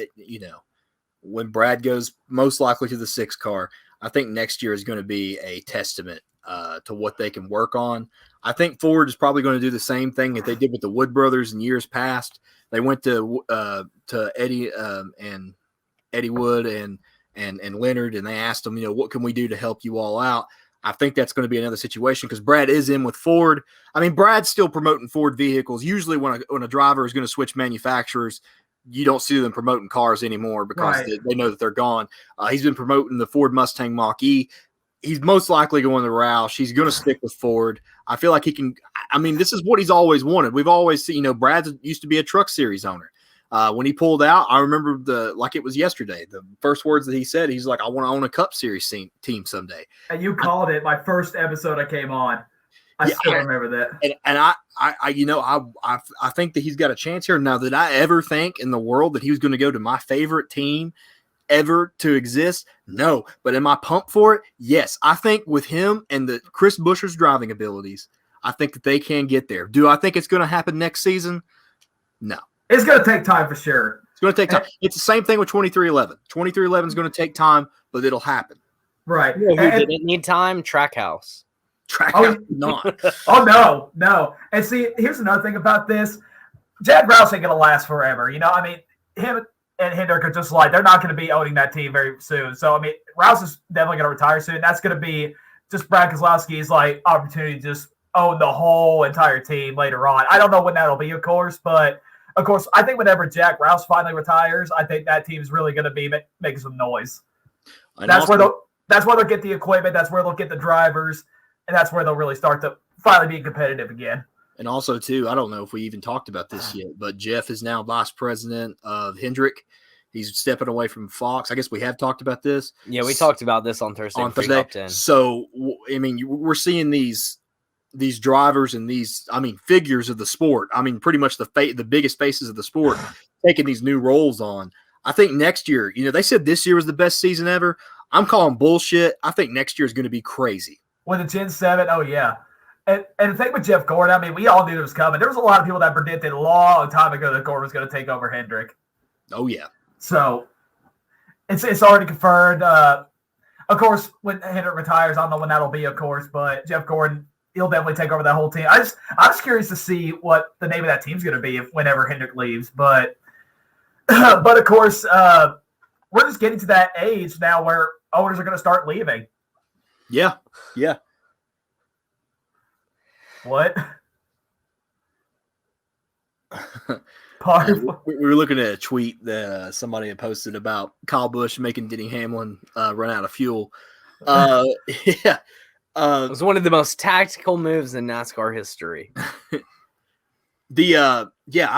when Brad goes most likely to the 6 car, I think next year is going to be a testament to what they can work on. I think Ford is probably going to do the same thing that they did with the Wood brothers in years past. They went to Eddie and Eddie Wood and Leonard, and they asked them, what can we do to help you all out? I think that's going to be another situation because Brad is in with Ford. I mean, Brad's still promoting Ford vehicles. Usually when a driver is going to switch manufacturers, you don't see them promoting cars anymore because they know that they're gone. He's been promoting the Ford Mustang Mach-E. He's most likely going to Roush. He's going to stick with Ford. I feel like he can – I mean, this is what he's always wanted. We've always seen – Brad used to be a Truck Series owner. When he pulled out, I remember like it was yesterday. The first words that he said, he's like, I want to own a Cup Series team someday. And you called it my first episode I came on. I still remember that. And I think that he's got a chance here. Now, did I ever think in the world that he was going to go to my favorite team ever to exist? No. But am I pumped for it? Yes. I think with him and the Chris Buescher's driving abilities, I think that they can get there. Do I think it's going to happen next season? No. It's going to take time for sure. It's going to take time. It's the same thing with 2311. 2311 is going to take time, but it'll happen. Right. Who didn't need time? Trackhouse. Trackhouse not. Oh, no. And see, here's another thing about this. Jack Rouse ain't going to last forever. I mean, him and Hendrick are just like, they're not going to be owning that team very soon. So, I mean, Rouse is definitely going to retire soon. That's going to be just Brad Keselowski's opportunity to just own the whole entire team later on. I don't know when that'll be, of course, but of course, I think whenever Jack Rouse finally retires, I think that team is really going to be making some noise. That's where they'll get the equipment. That's where they'll get the drivers, and that's where they'll really start to finally be competitive again. And also, too, I don't know if we even talked about this yet, but Jeff is now vice president of Hendrick. He's stepping away from Fox. I guess we have talked about this. Yeah, we talked about this on Thursday. So, I mean, we're seeing these drivers and these, figures of the sport. Pretty much the biggest faces of the sport taking these new roles on. I think next year, they said this year was the best season ever. I'm calling bullshit. I think next year is going to be crazy. With the Gen 7, oh, yeah. And the thing with Jeff Gordon, we all knew it was coming. There was a lot of people that predicted a long time ago that Gordon was going to take over Hendrick. Oh, yeah. So, It's already confirmed. Of course, when Hendrick retires, I don't know when that'll be, of course, but Jeff Gordon, he'll definitely take over that whole team. I'm just curious to see what the name of that team's going to be whenever Hendrick leaves. But of course, we're just getting to that age now where owners are going to start leaving. Yeah. What? We were looking at a tweet that somebody had posted about Kyle Busch making Denny Hamlin run out of fuel. Yeah. It was one of the most tactical moves in NASCAR history. I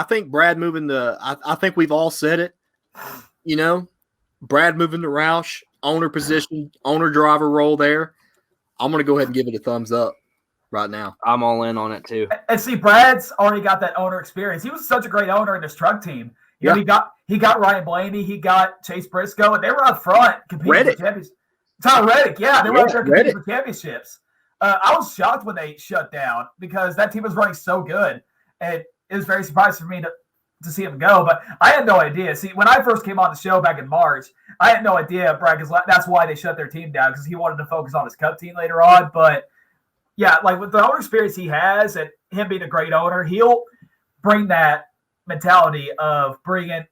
think Brad moving I think we've all said it. Brad moving to Roush, owner position, owner driver role there. I'm going to go ahead and give it a thumbs up right now. I'm all in on it too. And see, Brad's already got that owner experience. He was such a great owner in his truck team. You know, he got Ryan Blaney, he got Chase Briscoe, and they were up front competing for championships. Tyler Reddick, they were up there competing for championships. I was shocked when they shut down because that team was running so good, and it was very surprising for me to see him go. But I had no idea. See, when I first came on the show back in March, I had no idea Brad, because that's why they shut their team down, because he wanted to focus on his Cup team later on. But yeah, like with the owner experience he has and him being a great owner, he'll bring that mentality of bringing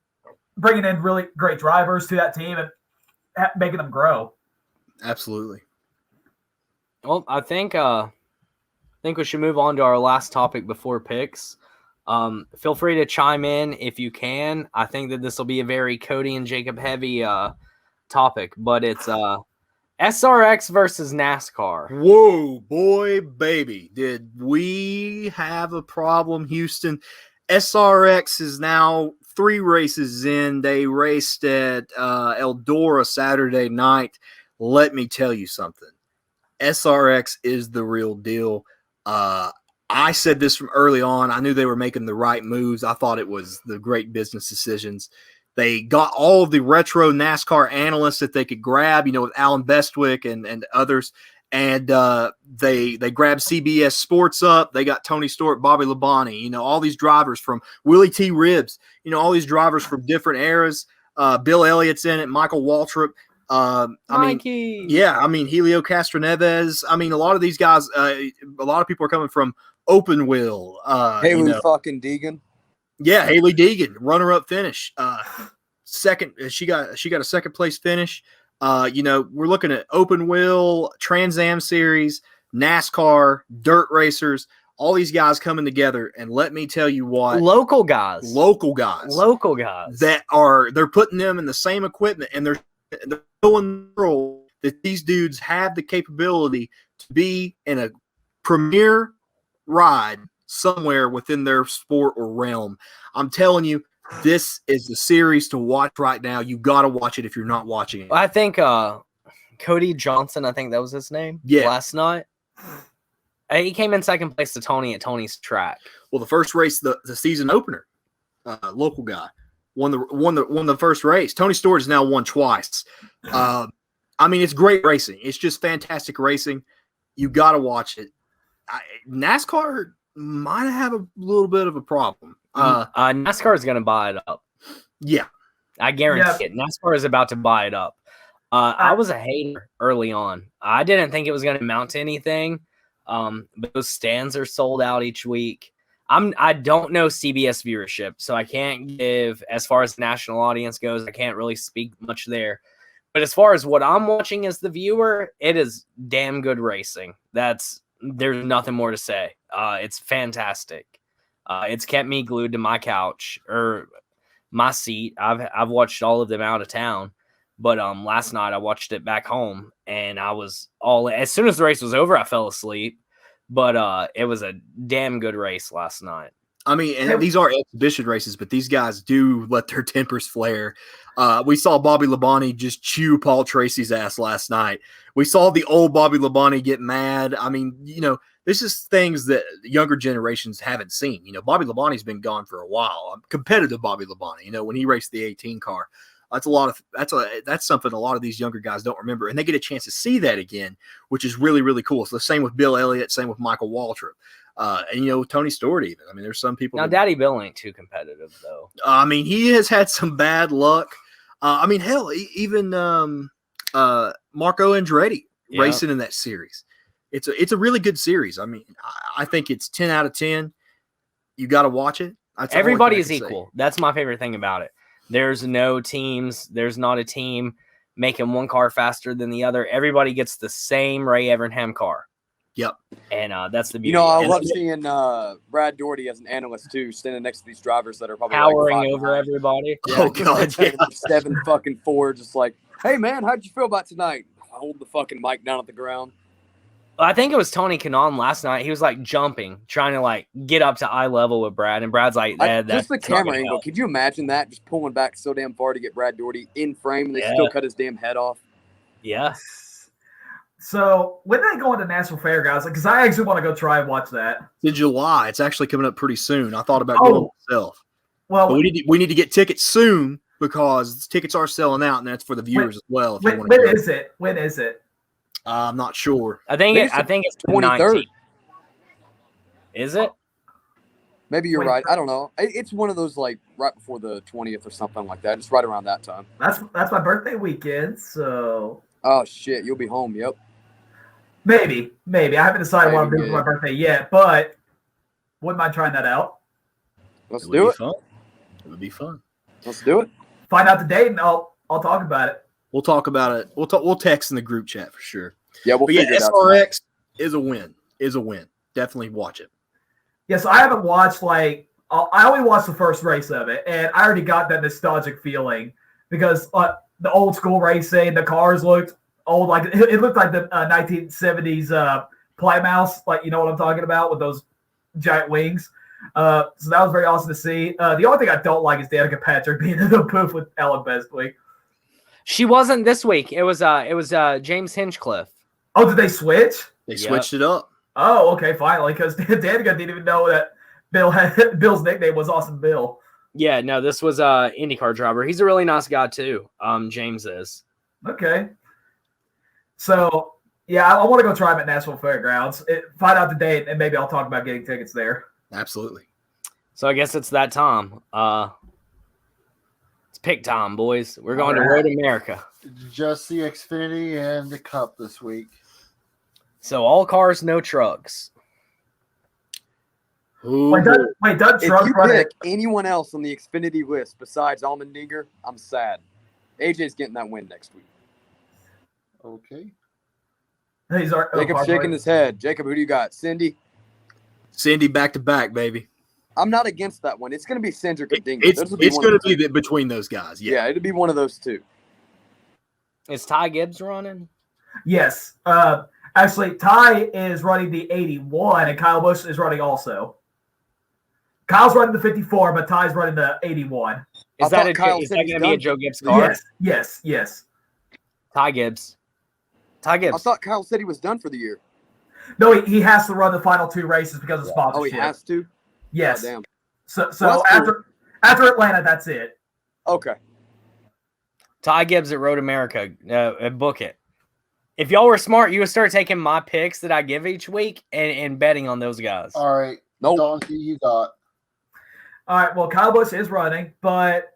in really great drivers to that team and making them grow. Absolutely. Well, I think we should move on to our last topic before picks. Feel free to chime in if you can. I think that this will be a very Cody and Jacob heavy topic, but it's SRX versus NASCAR. Whoa, boy, baby. Did we have a problem, Houston? SRX is now 3 races in. They raced at Eldora Saturday night. Let me tell you something. SRX is the real deal. I said this from early on. I knew they were making the right moves. I thought it was the great business decisions. They got all of the retro NASCAR analysts that they could grab, with Alan Bestwick and others. And they grabbed CBS Sports up. They got Tony Stewart, Bobby Labonte, all these drivers from Willie T. Ribbs, all these drivers from different eras. Bill Elliott's in it, Michael Waltrip. Mikey. Helio Castroneves. A lot of these guys, a lot of people are coming from Open Wheel. Haley fucking Deegan. Yeah, Haley Deegan, runner-up finish. Second, she got a second place finish. We're looking at Open Wheel, Trans Am Series, NASCAR, dirt racers, all these guys coming together. And let me tell you what, local guys that they're putting them in the same equipment, and they're showing the world that these dudes have the capability to be in a premier ride somewhere within their sport or realm. I'm telling you, this is the series to watch right now. You got to watch it if you're not watching it. I think Cody Johnson, I think that was his name. Yeah. Last night, he came in second place to Tony at Tony's track. Well, the first race, the season opener, local guy won the first race. Tony Stewart has now won twice. It's great racing. It's just fantastic racing. You got to watch it. NASCAR might have a little bit of a problem. NASCAR is going to buy it up. Yeah, I guarantee it. NASCAR is about to buy it up. I was a hater early on. I didn't think it was going to amount to anything. But those stands are sold out each week. I don't know CBS viewership, so I can't give, as far as the national audience goes, I can't really speak much there. But as far as what I'm watching as the viewer, it is damn good racing. There's nothing more to say. It's fantastic. It's kept me glued to my couch or my seat. I've watched all of them out of town, but last night I watched it back home, and I was as soon as the race was over, I fell asleep. But it was a damn good race last night. And these are exhibition races, but these guys do let their tempers flare. We saw Bobby Labonte just chew Paul Tracy's ass last night. We saw the old Bobby Labonte get mad. This is things that younger generations haven't seen. Bobby Labonte's been gone for a while. Competitive Bobby Labonte, when he raced the 18 car. That's something a lot of these younger guys don't remember, and they get a chance to see that again, which is really, really cool. So the same with Bill Elliott, same with Michael Waltrip. And Tony Stewart even. There's some people. Now, Daddy Bill ain't too competitive, though. He has had some bad luck. I mean, hell, even Marco Andretti racing in that series. It's a really good series. I mean, I think it's 10 out of 10. You got to watch it. That's Everybody is equal. That's my favorite thing about it. There's no teams. There's not a team making one car faster than the other. Everybody gets the same Ray Evernham car. Yep. And that's the beauty. You know, I love seeing Brad Doherty as an analyst too, standing next to these drivers that are probably towering over everybody. Oh God, yeah. 7-4, just like, hey man, how'd you feel about tonight? Hold the fucking mic down at the ground. I think it was Tony Kanaan last night. He was like jumping, trying to like get up to eye level with Brad, and Brad's like, just the camera angle. Could you imagine that? Just pulling back so damn far to get Brad Doherty in frame, and they still cut his damn head off. Yeah. So when they go into National Fairgrounds, because I actually want to go try and watch that. In July, it's actually coming up pretty soon. I thought about going myself. Well, but we need to get tickets soon because tickets are selling out, and that's for the viewers as well. When is it? When is it? I'm not sure. I think it's 23rd. Is it? Maybe you're right. I don't know. It's one of those like right before the 20th or something like that. Just right around that time. That's my birthday weekend. So. Oh shit! You'll be home. Yep. Maybe. I haven't decided what I'm doing for my birthday yet, but wouldn't mind trying that out. Let's do it. It would be fun. Let's do it. Find out the date, and I'll talk about it. We'll talk about it. We'll text in the group chat for sure. Yeah, we'll figure it out. SRX is a win. Definitely watch it. Yes, I haven't watched I only watched the first race of it, and I already got that nostalgic feeling because the old school racing, the cars looked old, like it looked like the 1970s Plymouths, like you know what I'm talking about with those giant wings. So that was very awesome to see. The only thing I don't like is Danica Patrick being in the booth with Ellen Bestwick. She wasn't this week. It was James Hinchcliffe. Oh, did they switch? They switched it up. Oh, okay, finally, because Danica didn't even know that Bill's nickname was Awesome Bill. Yeah, no, this was IndyCar driver. He's a really nice guy too. James is. Okay. So yeah, I want to go try him at National Fairgrounds. Find out the date, and maybe I'll talk about getting tickets there. Absolutely. So I guess it's that time. It's pick time, boys. We're going to Road America. Just the Xfinity and the Cup this week. So all cars, no trucks. Wait, does truck if you run pick anyone else on the Xfinity list besides Allmendinger, I'm sad. AJ's getting that win next week. Okay. Jacob's shaking his head. Jacob, who do you got? Cindy? Cindy back to back, baby. I'm not against that one. It's going to be Cindric and Dinger. It's going to be between those guys. Yeah, it'll be one of those two. Is Ty Gibbs running? Yes. Actually, Ty is running the 81, and Kyle Busch is running also. Kyle's running the 54, but Ty's running the 81. Is that going to be a Joe Gibbs car? Yes. Ty Gibbs. I thought Kyle said he was done for the year. No, he has to run the final two races because of sponsorship. Oh, he has to? Yes. Oh, damn. So after Atlanta, that's it. Okay. Ty Gibbs at Road America. Book it. If y'all were smart, you would start taking my picks that I give each week and betting on those guys. All right. Nope. Donkey, you got. All right. Well, Kyle Busch is running, but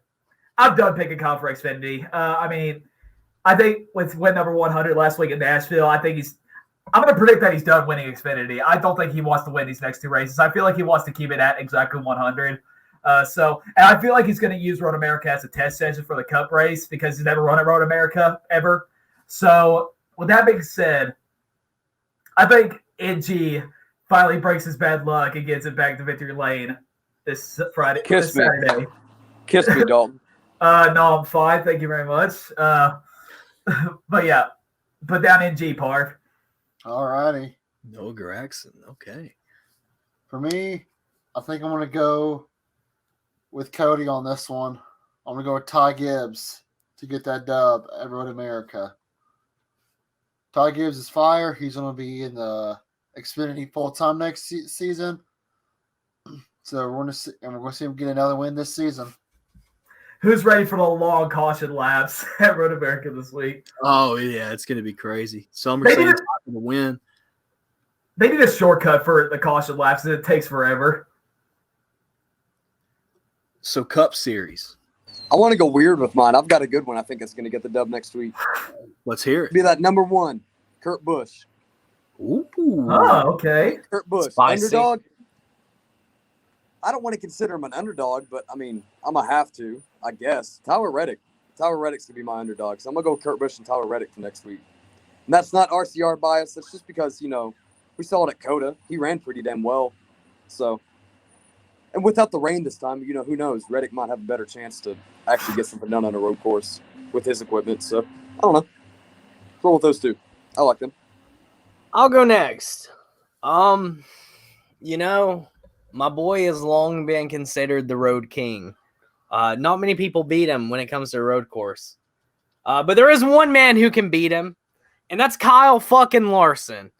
I'm done picking Kyle for Xfinity. I think with win number 100 last week in Nashville, I'm going to predict that he's done winning Xfinity. I don't think he wants to win these next two races. I feel like he wants to keep it at exactly 100. And I feel like he's going to use Road America as a test session for the Cup race because he's never run at Road America ever. So with that being said, I think NG finally breaks his bad luck and gets it back to victory lane this Saturday. Kiss me, Dalton. No, I'm fine. Thank you very much. But yeah, put down NG, Parv. All righty. Noah Gregson. Okay. For me, I think I'm going to go with Cody on this one. I'm going to go with Ty Gibbs to get that dub at Road America. Ty Gibbs is fire. He's going to be in the Xfinity full-time next season. So we're going to see him get another win this season. Who's ready for the long caution laps at Road America this week? Oh, yeah, it's going to be crazy. Some are saying it's not going to win. They need a shortcut for the caution laps, and it takes forever. So, Cup Series. I want to go weird with mine. I've got a good one. I think it's going to get the dub next week. Let's hear it. Be that number 1, Kurt Busch. Ooh. Oh, okay. Kurt Busch, Spicy. underdog. I don't want to consider him an underdog, but I mean, I'm gonna have to, I guess. Tyler Reddick's gonna be my underdog, so I'm gonna go with Kurt Busch and Tyler Reddick for next week. And that's not RCR bias. That's just because we saw it at Coda. He ran pretty damn well. So, and without the rain this time, who knows? Reddick might have a better chance to actually get something done on a road course with his equipment. So, I don't know. Roll with those two. I like them. I'll go next. My boy has long been considered the road king. Not many people beat him when it comes to a road course. But there is one man who can beat him, and that's Kyle fucking Larson.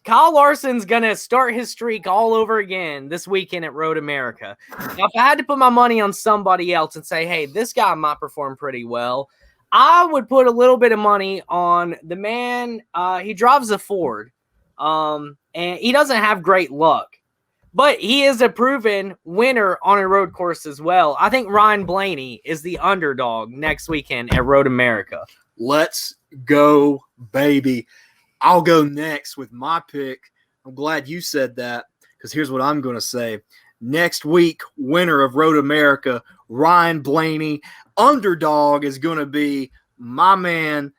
Kyle Larson's going to start his streak all over again this weekend at Road America. Now, if I had to put my money on somebody else and say, hey, this guy might perform pretty well, I would put a little bit of money on the man. He drives a Ford, and he doesn't have great luck. But he is a proven winner on a road course as well. I think Ryan Blaney is the underdog next weekend at Road America. Let's go, baby. I'll go next with my pick. I'm glad you said that because here's what I'm going to say. Next week, winner of Road America, Ryan Blaney. Underdog is going to be my man.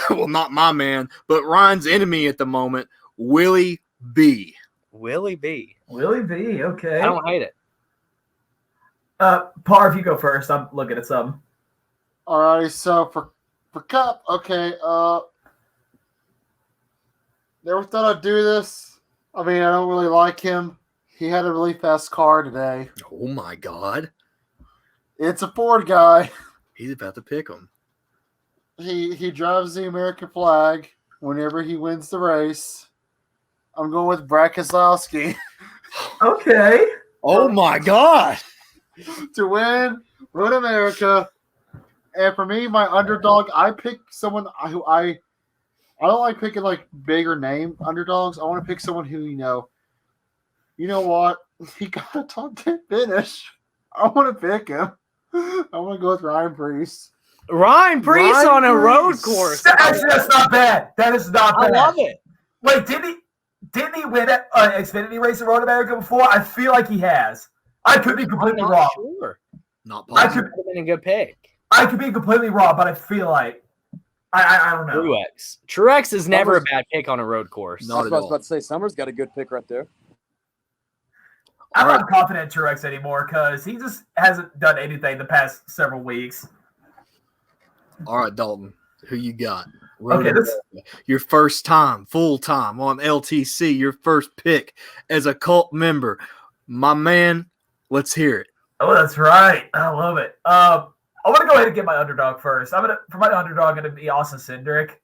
Well, not my man, but Ryan's enemy at the moment, Willie B. Willie B. Willie B. Okay. I don't hate it. Parv, you go first. I'm looking at some. Alrighty, so for Cup, okay. Never thought I'd do this. I mean, I don't really like him. He had a really fast car today. Oh my God. It's a Ford guy. He's about to pick him. He drives the American flag whenever he wins the race. I'm going with Brad Keselowski Okay. Oh my God. to win Road America. And for me, my underdog, I pick someone who I don't like picking like bigger name underdogs. I want to pick someone who you know what? He got a top 10 finish. I want to pick him. I want to go with Ryan Preece. Ryan Preece on a road course. Actually, that's not bad. That is not I bad. love it. Wait, didn't he win an Xfinity race at Road America before? I feel like he has. I could be completely I'm wrong. not sure. Not I possible. could Would have been a good pick. I could be completely wrong, but I feel like I don't know. Truex. Truex is never a bad pick on a road course. Not I at was all. about to say, Summer's got a good pick right there. I'm not confident in Truex anymore because he just hasn't done anything the past several weeks. All right, Dalton, who you got? Okay, Your first time, full time on LTC, your first pick as a cult member. My man, let's hear it. Oh, that's right. I love it. I want to go ahead and get my underdog first. For my underdog, going to be Austin Cindric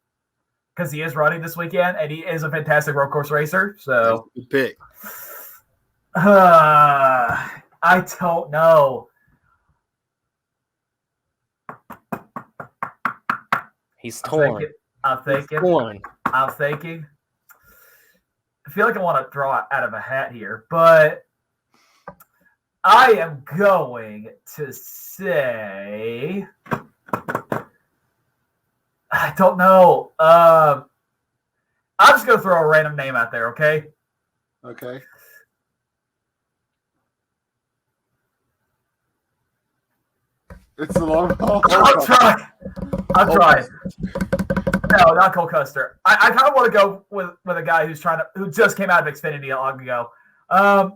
because he is running this weekend and he is a fantastic road course racer. So, Good pick. I don't know. He's torn. I'm He's thinking. torn. I feel like I want to draw out of a hat here, but I am going to say I don't know. I'm just going to throw a random name out there, okay? Okay. It's the long haul. I'll try. No, not Cole Custer. I kind of want to go with a guy who just came out of Xfinity long ago. I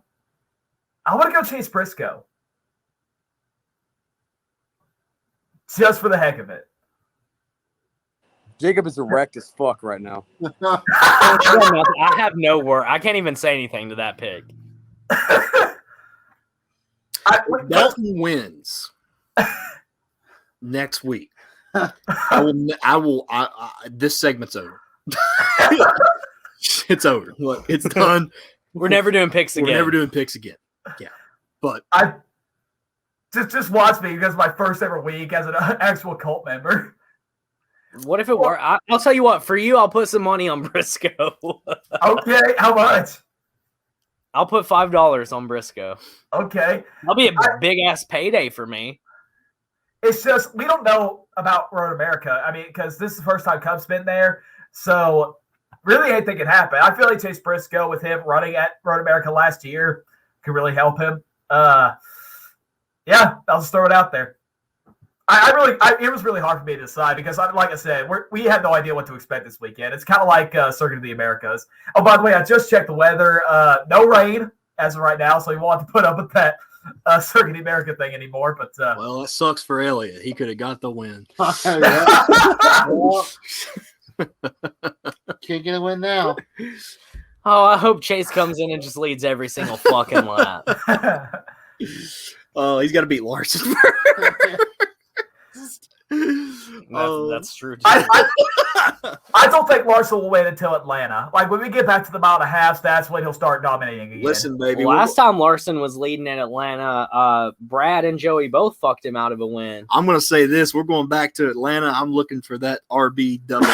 want to go Chase Briscoe. Just for the heck of it. Jacob is erect as fuck right now. I have no word. I can't even say anything to that pick. Dalton wins next week. This segment's over. It's over. Look, it's done. We're never doing picks again. We're never doing picks again. Yeah. But I just watch me because my first ever week as an actual cult member. What if it were? I'll tell you what. For you, I'll put some money on Briscoe. Okay, how much? I'll put $5 on Briscoe. Okay. That'll be a big ass payday for me. it's just we don't know about Road America. I mean, because this is the first time Cub's been there, so really anything can happen. I feel like Chase Briscoe with him running at Road America last year could really help him. Yeah, I'll just throw it out there. It was really hard for me to decide because, like I said, we had no idea what to expect this weekend. It's kind of like Circuit of the Americas. Oh, by the way, I just checked the weather. No rain as of right now, so we won't have to put up with that Circuit of the America thing anymore. But well, it sucks for Elliott. He could have got the win. Well, can't get a win now. Oh, I hope Chase comes in and just leads every single fucking lap. Oh, he's got to beat Larson. That's true. Too. I don't think Larson will win until Atlanta. Like when we get back to the mile and a half, that's when he'll start dominating again. Listen, baby. Last time Larson was leading in Atlanta, Brad and Joey both fucked him out of a win. I'm going to say this. We're going back to Atlanta. I'm looking for that RB double.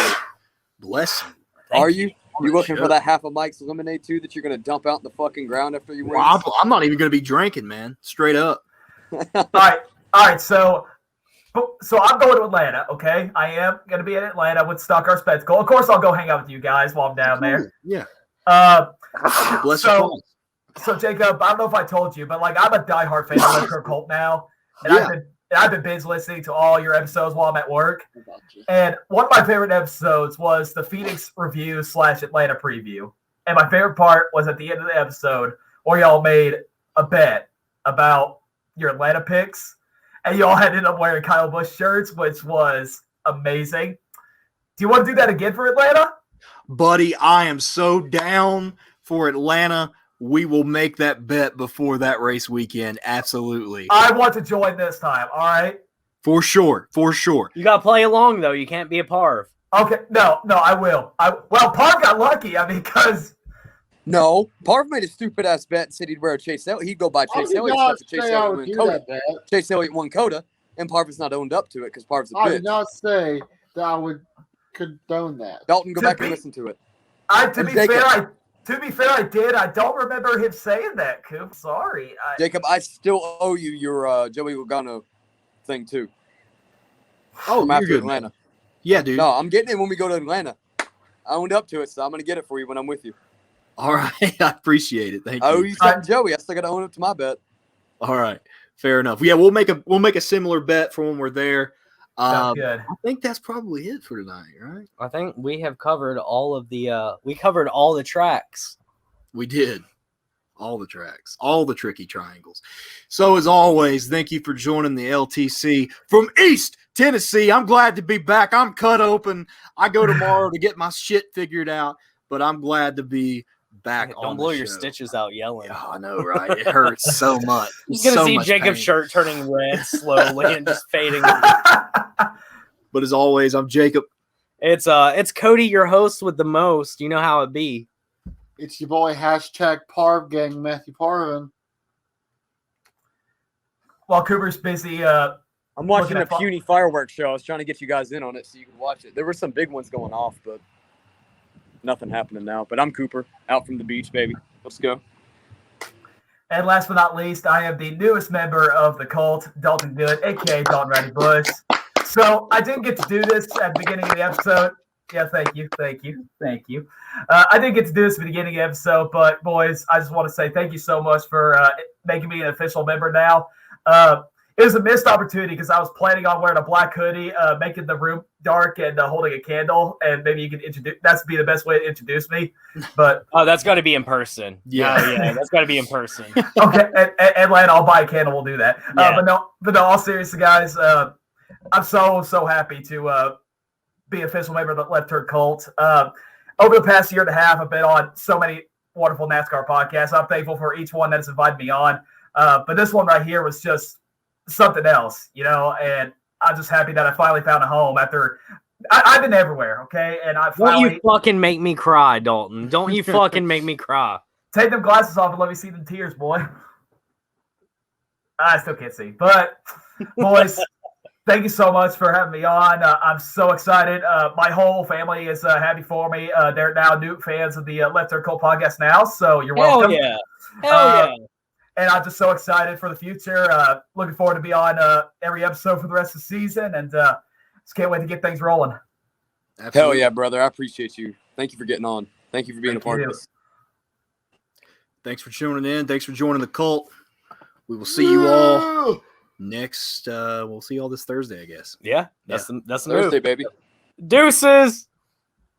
Bless you. Are you? You looking for that half of Mike's lemonade too that you're going to dump out in the fucking ground after you win? Well, I'm not even going to be drinking, man. Straight up. All right. So I'm going to Atlanta, okay? I am going to be in Atlanta with Stockcar Spectacle. Of course, I'll go hang out with you guys while I'm down there. Yeah. Bless you. So, Jacob, I don't know if I told you, but, like, I'm a diehard fan of Electro Cult now. And I've been binge listening to all your episodes while I'm at work. And one of my favorite episodes was the Phoenix review / Atlanta preview. And my favorite part was at the end of the episode where y'all made a bet about your Atlanta picks. And y'all ended up wearing Kyle Busch shirts, which was amazing. Do you want to do that again for Atlanta? Buddy, I am so down for Atlanta. We will make that bet before that race weekend. Absolutely. I want to join this time, all right? For sure. You got to play along, though. You can't be a Parv. Okay, no, I will. Parv got lucky, because... No, Parv made a stupid-ass bet and said he'd wear a Chase Elliott. He'd go by Chase Elliott. Chase Elliott won Coda, and Parv has not owned up to it because Parv's a bitch. I did not say that I would condone that. Dalton, go back and listen to it. To be fair, I did. I don't remember him saying that, Coop. Sorry. Jacob, I still owe you your Joey Logano thing, too. Oh, from after Atlanta. Yeah, dude. No, I'm getting it when we go to Atlanta. I owned up to it, so I'm going to get it for you when I'm with you. All right. I appreciate it. Thank you. Oh, you said Joey. I still got to own up to my bet. All right. Fair enough. Yeah, we'll make a similar bet for when we're there. Good. I think that's probably it for tonight, right? I think we have covered all the tracks. We did. All the tracks, all the tricky triangles. So as always, thank you for joining the LTC from East Tennessee. I'm glad to be back. I'm cut open. I go tomorrow to get my shit figured out, but I'm glad to be back. Don't blow your stitches out yelling. Oh, I know, right? It hurts so much. You're gonna see Jacob's shirt turning red slowly and just fading. But as always, I'm Jacob. It's Cody, your host with the most. You know how it be. It's your boy #Parv Gang, Matthew Parvin. While Cooper's busy, I'm watching a puny fireworks show. I was trying to get you guys in on it so you could watch it. There were some big ones going off, but nothing happening now. But I'm Cooper, out from the beach, baby. Let's go. And last but not least, I am the newest member of the cult, Dalton Good, a.k.a. Dalton Rowdy Good. So I didn't get to do this at the beginning of the episode. Yeah, thank you. I didn't get to do this at the beginning of the episode, but boys, I just want to say thank you so much for making me an official member now. It was a missed opportunity because I was planning on wearing a black hoodie, making the room dark, and holding a candle, and maybe you can introduce. That's be the best way to introduce me. But that's got to be in person. Yeah, that's got to be in person. Okay, Atlanta, I'll buy a candle. We'll do that. Yeah. But no, all seriously, guys, I'm so happy to be official member of the Left Turn Cult. Over the past year and a half, I've been on so many wonderful NASCAR podcasts. I'm thankful for each one that's invited me on. But this one right here was just something else, and I'm just happy that I finally found a home after I've been everywhere, okay? And I finally... Don't you fucking make me cry, Dalton. Don't you fucking make me cry. Take them glasses off and let me see them tears, boy. I still can't see. But, boys... Thank you so much for having me on. I'm so excited. My whole family is happy for me. They're now new fans of the Left Turn Cult podcast now, so you're welcome. Hell yeah. And I'm just so excited for the future. Looking forward to be on every episode for the rest of the season, and just can't wait to get things rolling. Absolutely. Hell yeah, brother. I appreciate you. Thank you for getting on. Thank you for being a part of this. Thanks for tuning in. Thanks for joining the cult. We will see you all next. We'll see you all this Thursday, I guess. Yeah, that's the Thursday, move. baby. Deuces.